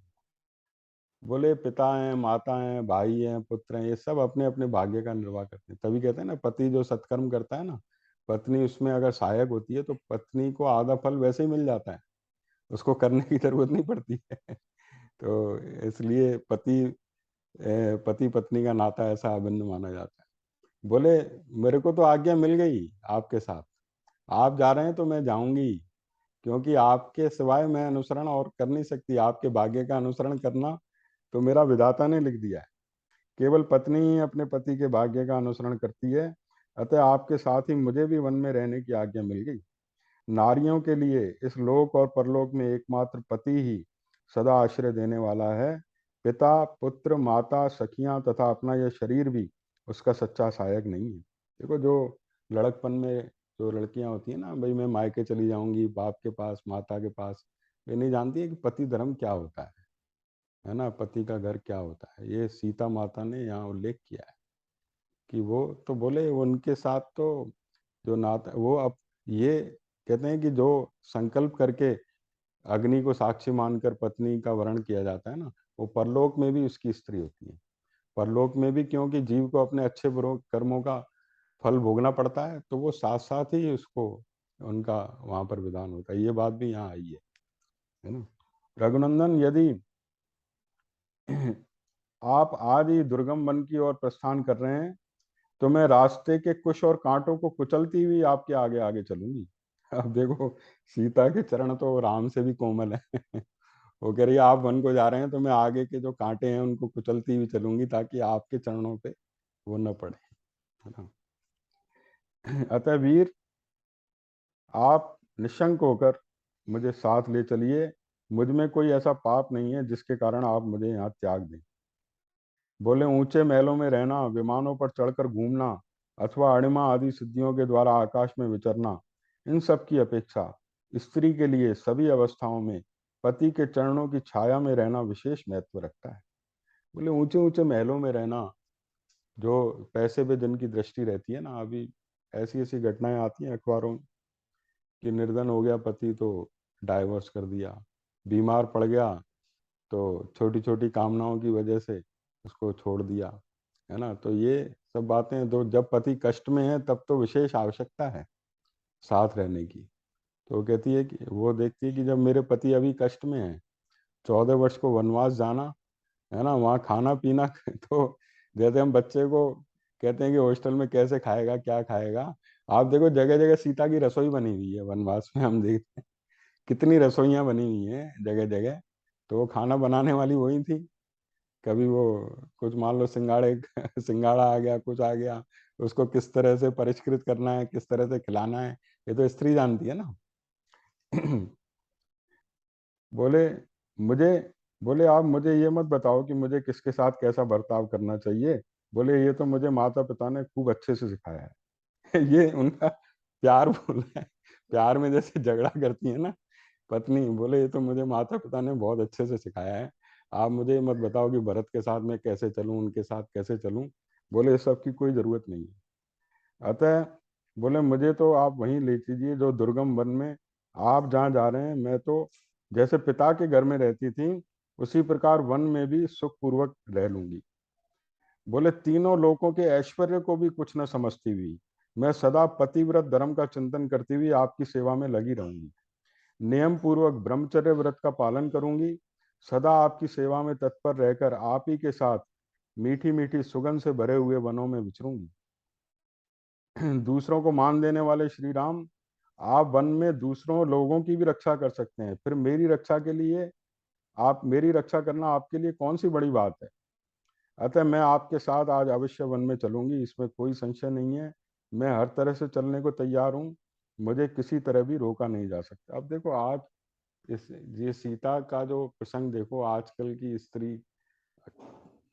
Speaker 1: बोले पिता हैं, माता हैं, भाई हैं, पुत्र हैं, ये सब अपने अपने भाग्य का निर्वाह करते हैं। तभी कहते हैं ना, पति जो सत्कर्म करता है ना, पत्नी उसमें अगर सहायक होती है तो पत्नी को आधा फल वैसे ही मिल जाता है, उसको करने की जरूरत नहीं पड़ती है। तो इसलिए पति पत्नी का नाता ऐसा अभिन्न माना जाता है। बोले मेरे को तो आज्ञा मिल गई आपके साथ, आप जा रहे हैं तो मैं जाऊंगी, क्योंकि आपके सिवाय मैं अनुसरण और कर नहीं सकती। आपके भाग्य का अनुसरण करना तो मेरा विधाता ने लिख दिया है। केवल पत्नी ही अपने पति के भाग्य का अनुसरण करती है। अतः आपके साथ ही मुझे भी वन में रहने की आज्ञा मिल गई। नारियों के लिए इस लोक और परलोक में एकमात्र पति ही सदा आश्रय देने वाला है। पिता, पुत्र, माता, सखियां तथा अपना यह शरीर भी उसका सच्चा सहायक नहीं है। देखो, जो लड़कपन में जो लड़कियां होती हैं ना, भाई मैं मायके चली जाऊंगी बाप के पास, माता के पास, वे नहीं जानती है कि पति धर्म क्या होता है ना, पति का घर क्या होता है। ये सीता माता ने यहाँ उल्लेख किया है कि वो तो बोले उनके साथ तो जो नाता वो अब ये कहते हैं कि जो संकल्प करके अग्नि को साक्षी मानकर पत्नी का वर्ण किया जाता है ना, वो परलोक में भी उसकी स्त्री होती है। परलोक में भी क्योंकि जीव को अपने अच्छे बुरे कर्मों का फल भोगना पड़ता है, तो वो साथ साथ ही उसको उनका वहां पर विधान होता है। ये बात भी यहाँ आई है ना। रघुनंदन, यदि आप आज ही दुर्गम वन की ओर प्रस्थान कर रहे हैं तो मैं रास्ते के कुश और कांटों को कुचलती हुई आपके आगे आगे चलूंगी। अब देखो, सीता के चरण तो राम से भी कोमल है। वो कह रही है आप वन को जा रहे हैं तो मैं आगे के जो कांटे हैं उनको कुचलती हुई चलूंगी, ताकि आपके चरणों पे वो न पड़े, है ना। अतः वीर, आप निशंक होकर मुझे साथ ले चलिए। मुझ में कोई ऐसा पाप नहीं है जिसके कारण आप मुझे यहाँ त्याग दें। बोले ऊंचे महलों में रहना, विमानों पर चढ़कर घूमना अथवा अणिमा आदि सिद्धियों के द्वारा आकाश में विचरना, इन सब की अपेक्षा स्त्री के लिए सभी अवस्थाओं में पति के चरणों की छाया में रहना विशेष महत्व रखता है। बोले ऊंचे ऊंचे महलों में रहना, जो पैसे पे जिनकी दृष्टि रहती है ना, अभी ऐसी ऐसी घटनाएं आती हैं अखबारों में कि निर्धन हो गया पति तो डाइवोर्स कर दिया, बीमार पड़ गया तो छोटी छोटी कामनाओं की वजह से उसको छोड़ दिया, है ना। तो ये सब बातें, तो जब पति कष्ट में है तब तो विशेष आवश्यकता है साथ रहने की। तो वो कहती है कि वो देखती है कि जब मेरे पति अभी कष्ट में है, 14 वर्ष को वनवास जाना, है ना, वहाँ खाना पीना तो जैसे हम बच्चे को कहते हैं कि हॉस्टल में कैसे खाएगा, क्या खाएगा, आप देखो जगह जगह सीता की रसोई बनी हुई है वनवास में, हम देखते हैं कितनी रसोइयाँ बनी हुई हैं जगह जगह। तो वो खाना बनाने वाली वही थी। कभी वो कुछ मान लो सिंगाड़े सिंगाड़ा आ गया, कुछ आ गया, उसको किस तरह से परिष्कृत करना है, किस तरह से खिलाना है, ये तो स्त्री जानती है ना। बोले मुझे बोले आप मुझे ये मत बताओ कि मुझे किसके साथ कैसा बर्ताव करना चाहिए। बोले ये तो मुझे माता पिता ने खूब अच्छे से सिखाया है। ये उनका प्यार बोल रहा है। प्यार में जैसे झगड़ा करती है ना पत्नी, बोले ये तो मुझे माता पिता ने बहुत अच्छे से सिखाया है। आप मुझे ये मत बताओ कि भरत के साथ मैं कैसे चलूं, उनके साथ कैसे चलूं। बोले इस सब की कोई जरूरत नहीं है। अतः बोले मुझे तो आप वहीं ले चलिए जो दुर्गम वन में आप जहाँ जा रहे हैं। मैं तो जैसे पिता के घर में रहती थी उसी प्रकार वन में भी सुखपूर्वक रह लूंगी। बोले तीनों लोकों के ऐश्वर्य को भी कुछ न समझती हुई मैं सदा पतिव्रत धर्म का चिंतन करती हुई आपकी सेवा में लगी रहूंगी। नियम पूर्वक ब्रह्मचर्य व्रत का पालन करूंगी। सदा आपकी सेवा में तत्पर रहकर आप ही के साथ मीठी मीठी सुगंध से भरे हुए वनों में विचरूंगी। दूसरों को मान देने वाले श्री राम, आप वन में दूसरों लोगों की भी रक्षा कर सकते हैं, फिर मेरी रक्षा करना आपके लिए कौन सी बड़ी बात है। अतः मैं आपके साथ आज अवश्य वन में चलूंगी, इसमें कोई संशय नहीं है। मैं हर तरह से चलने को तैयार हूँ, मुझे किसी तरह भी रोका नहीं जा सकता। अब देखो आज इस ये सीता का जो प्रसंग देखो, आजकल की स्त्री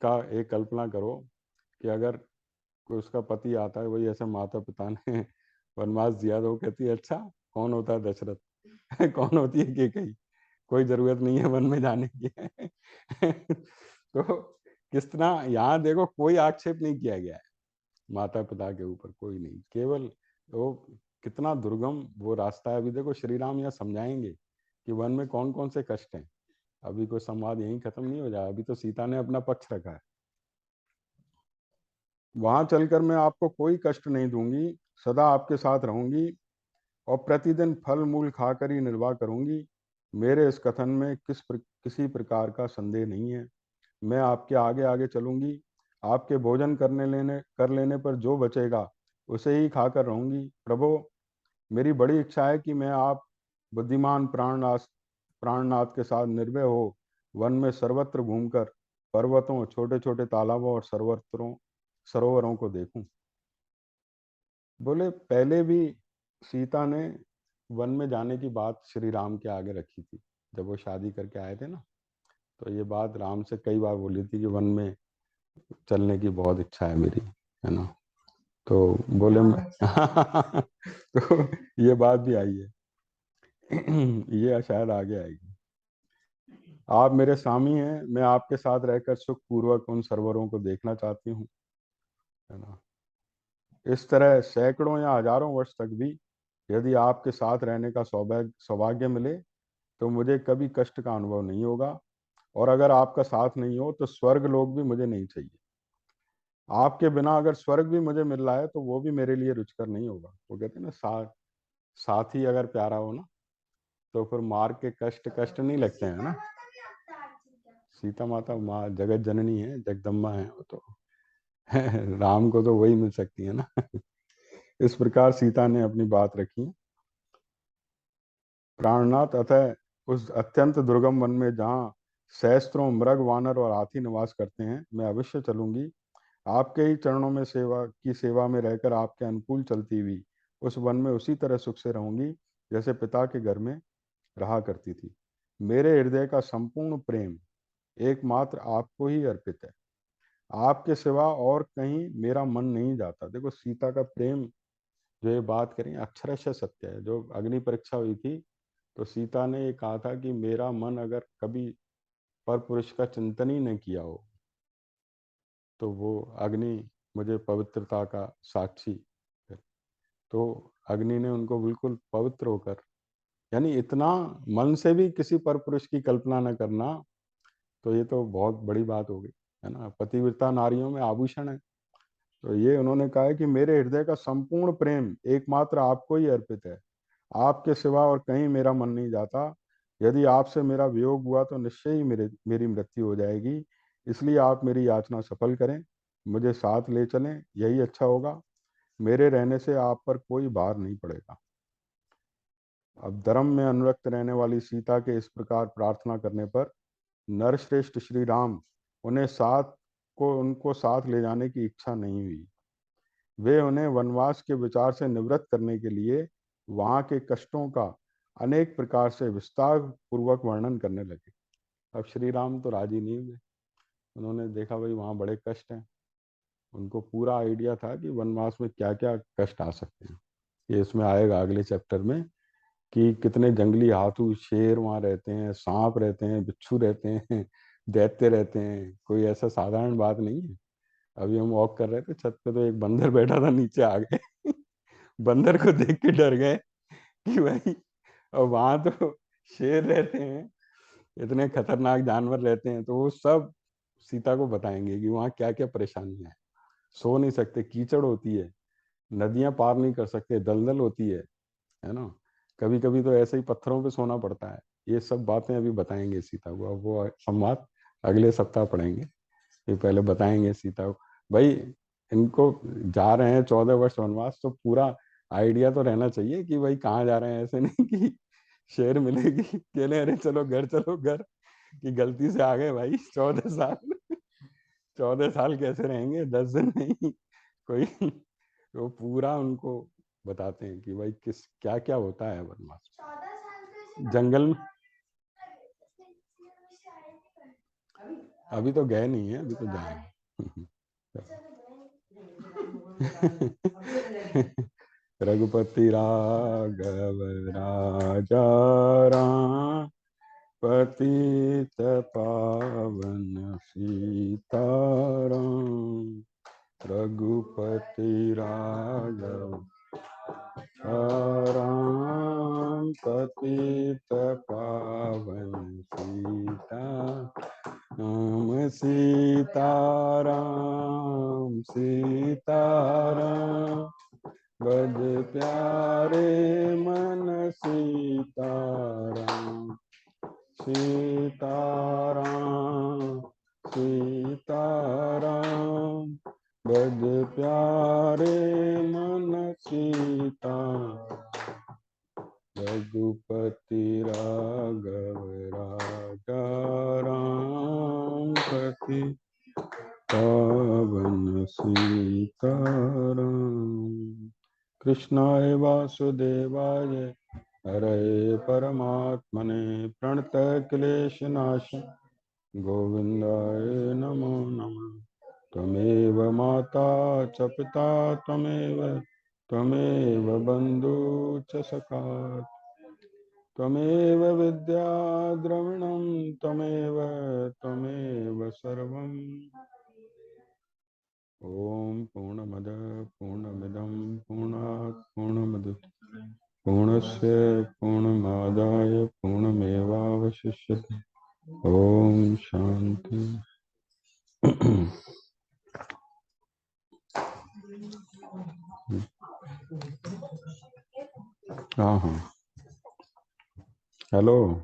Speaker 1: उसका एक कल्पना करो कि अगर कोई उसका पति आता है, वही ऐसे माता पिता ने वनवास दिया, तो वो कहती है अच्छा कौन होता है दशरथ कौन होती है कैकेयी, कोई जरूरत नहीं है वन में जाने की तो किस तरह यहाँ देखो कोई आक्षेप नहीं किया गया है माता पिता के ऊपर, कोई नहीं, केवल वो कितना दुर्गम वो रास्ता है। अभी देखो श्री राम यहाँ समझाएंगे कि वन में कौन कौन से कष्ट हैं। अभी कोई संवाद यहीं खत्म नहीं हो जाए, अभी तो सीता ने अपना पक्ष रखा है। वहां चलकर मैं आपको कोई कष्ट नहीं दूंगी, सदा आपके साथ रहूंगी और प्रतिदिन फल मूल खाकर ही निर्वाह करूंगी। मेरे इस कथन में किसी प्रकार का संदेह नहीं है। मैं आपके आगे आगे चलूंगी, आपके भोजन कर लेने पर जो बचेगा उसे ही खाकर रहूंगी। प्रभु, मेरी बड़ी इच्छा है कि मैं आप बुद्धिमान प्राणनाथ के साथ निर्भय हो वन में सर्वत्र घूमकर पर्वतों, छोटे छोटे तालाबों और सरोवरों को देखूं। बोले पहले भी सीता ने वन में जाने की बात श्री राम के आगे रखी थी, जब वो शादी करके आए थे ना, तो ये बात राम से कई बार बोली थी कि वन में चलने की बहुत इच्छा है मेरी, है ना। तो बोले तो ये बात भी आई है ये शायद आगे आएगी। आप मेरे स्वामी हैं, मैं आपके साथ रहकर सुख पूर्वक उन सरोवरों को देखना चाहती हूँ, है ना। इस तरह सैकड़ों या हजारों वर्ष तक भी यदि आपके साथ रहने का सौभाग्य मिले तो मुझे कभी कष्ट का अनुभव नहीं होगा, और अगर आपका साथ नहीं हो तो स्वर्ग लोक भी मुझे नहीं चाहिए। आपके बिना अगर स्वर्ग भी मुझे मिल रहा है तो वो भी मेरे लिए रुचकर नहीं होगा। वो कहते हैं ना, साथ ही अगर प्यारा हो ना तो फिर मार के कष्ट कष्ट नहीं लगते हैं ना। सीता माता माँ जगत जननी है, जगदम्बा है वो तो राम को तो वही मिल सकती है ना इस प्रकार सीता ने अपनी बात रखी। प्राणनाथ, अतः उस अत्यंत दुर्गम वन में जहाँ सहस्त्रों मृग, वानर और हाथी निवास करते हैं, मैं अवश्य चलूंगी। आपके ही चरणों में सेवा में रहकर आपके अनुकूल चलती हुई उस वन में उसी तरह सुख से रहूंगी जैसे पिता के घर में रहा करती थी। मेरे हृदय का संपूर्ण प्रेम एकमात्र आपको ही अर्पित है। आपके सिवा और कहीं मेरा मन नहीं जाता। देखो सीता का प्रेम, जो ये बात करें अक्षरशः सत्य है। जो अग्नि परीक्षा हुई थी तो सीता ने ये कहा था कि मेरा मन अगर कभी पर पुरुष का चिंतन ही नहीं किया हो तो वो अग्नि मुझे पवित्रता का साक्षी है। तो अग्नि ने उनको बिल्कुल पवित्र होकर, यानी इतना मन से भी किसी पर पुरुष की कल्पना न करना, तो ये तो बहुत बड़ी बात हो गई, है ना। पतिव्रता नारियों में आभूषण है। तो ये उन्होंने कहा है कि मेरे हृदय का संपूर्ण प्रेम एकमात्र आपको ही अर्पित है। आपके सिवा और कहीं मेरा मन नहीं जाता। यदि आपसे मेरा वियोग हुआ तो निश्चय ही मेरी मृत्यु हो जाएगी। इसलिए आप मेरी याचना सफल करें, मुझे साथ ले चलें, यही अच्छा होगा। मेरे रहने से आप पर कोई भार नहीं पड़ेगा। अब धर्म में अनुरक्त रहने वाली सीता के इस प्रकार प्रार्थना करने पर नरश्रेष्ठ श्री राम उनको साथ ले जाने की इच्छा नहीं हुई। वे उन्हें वनवास के विचार से निवृत्त करने के लिए वहां के कष्टों का अनेक प्रकार से विस्तार पूर्वक वर्णन करने लगे। अब श्री राम तो राजी नहीं हुए। उन्होंने देखा भाई वहाँ बड़े कष्ट हैं। उनको पूरा आइडिया था कि वनवास में क्या क्या कष्ट आ सकते हैं। ये इसमें आएगा अगले चैप्टर में कि कितने जंगली हाथू, शेर वहाँ रहते हैं, सांप रहते हैं, बिच्छू रहते हैं दैत्य रहते हैं। कोई ऐसा साधारण बात नहीं है। अभी हम वॉक कर रहे थे छत पे, तो एक बंदर बैठा था, नीचे आ गए बंदर को देख के डर गए कि भाई, और वहां तो शेर रहते हैं, इतने खतरनाक जानवर रहते हैं। तो वो सब सीता को बताएंगे कि वहाँ क्या क्या परेशानियां हैं। सो नहीं सकते, कीचड़ होती है, नदियां पार नहीं कर सकते, दलदल होती है ना। कभी कभी तो ऐसे ही पत्थरों पे सोना पड़ता है। ये सब बातें अभी बताएंगे सीता को। अब वो संवाद अगले सप्ताह पढ़ेंगे। ये पहले बताएंगे सीता को भाई, इनको जा रहे हैं 14 वर्ष वनवास, तो पूरा आइडिया तो रहना चाहिए कि भाई कहाँ जा रहे हैं। ऐसे नहीं कि शेर मिलेगी केले, अरे चलो घर, चलो घर, कि गलती से आ गए भाई 14 साल 14 साल कैसे रहेंगे, 10 दिन नहीं कोई। तो पूरा उनको बताते हैं कि भाई किस क्या क्या होता है वनवास जंगल में। अभी तो गए नहीं है, अभी तो जाएंगे। रघुपति राघव राजा राम, पतित पावन सीताराम। रघुपति राघव राम, पतित पावन राम सीताराम सीताराम, बड़ प्यारे मन सीताराम सीताराम सीताराम, बड़ प्यारे मन सीता। रघुपति राघव राजा राम, पति पावन सीताराम। कृष्णाय वासुदेवाय हरे परमात्मने प्रणतक्लेशनाश गोविन्दाय नमो नमः। त्वमेव माता च पिता त्वमेव बन्धु च सखा, त्वमेव विद्या द्रविणं त्वमेव सर्वम्। ॐ पूर्णमद पूर्णमिदं पूर्णात् पूर्णमुदच्यते पूर्णस्य पूर्णमादाय पूर्णमेवावशिष्यते। ॐ शान्ति। हाँ हाँ, हेलो।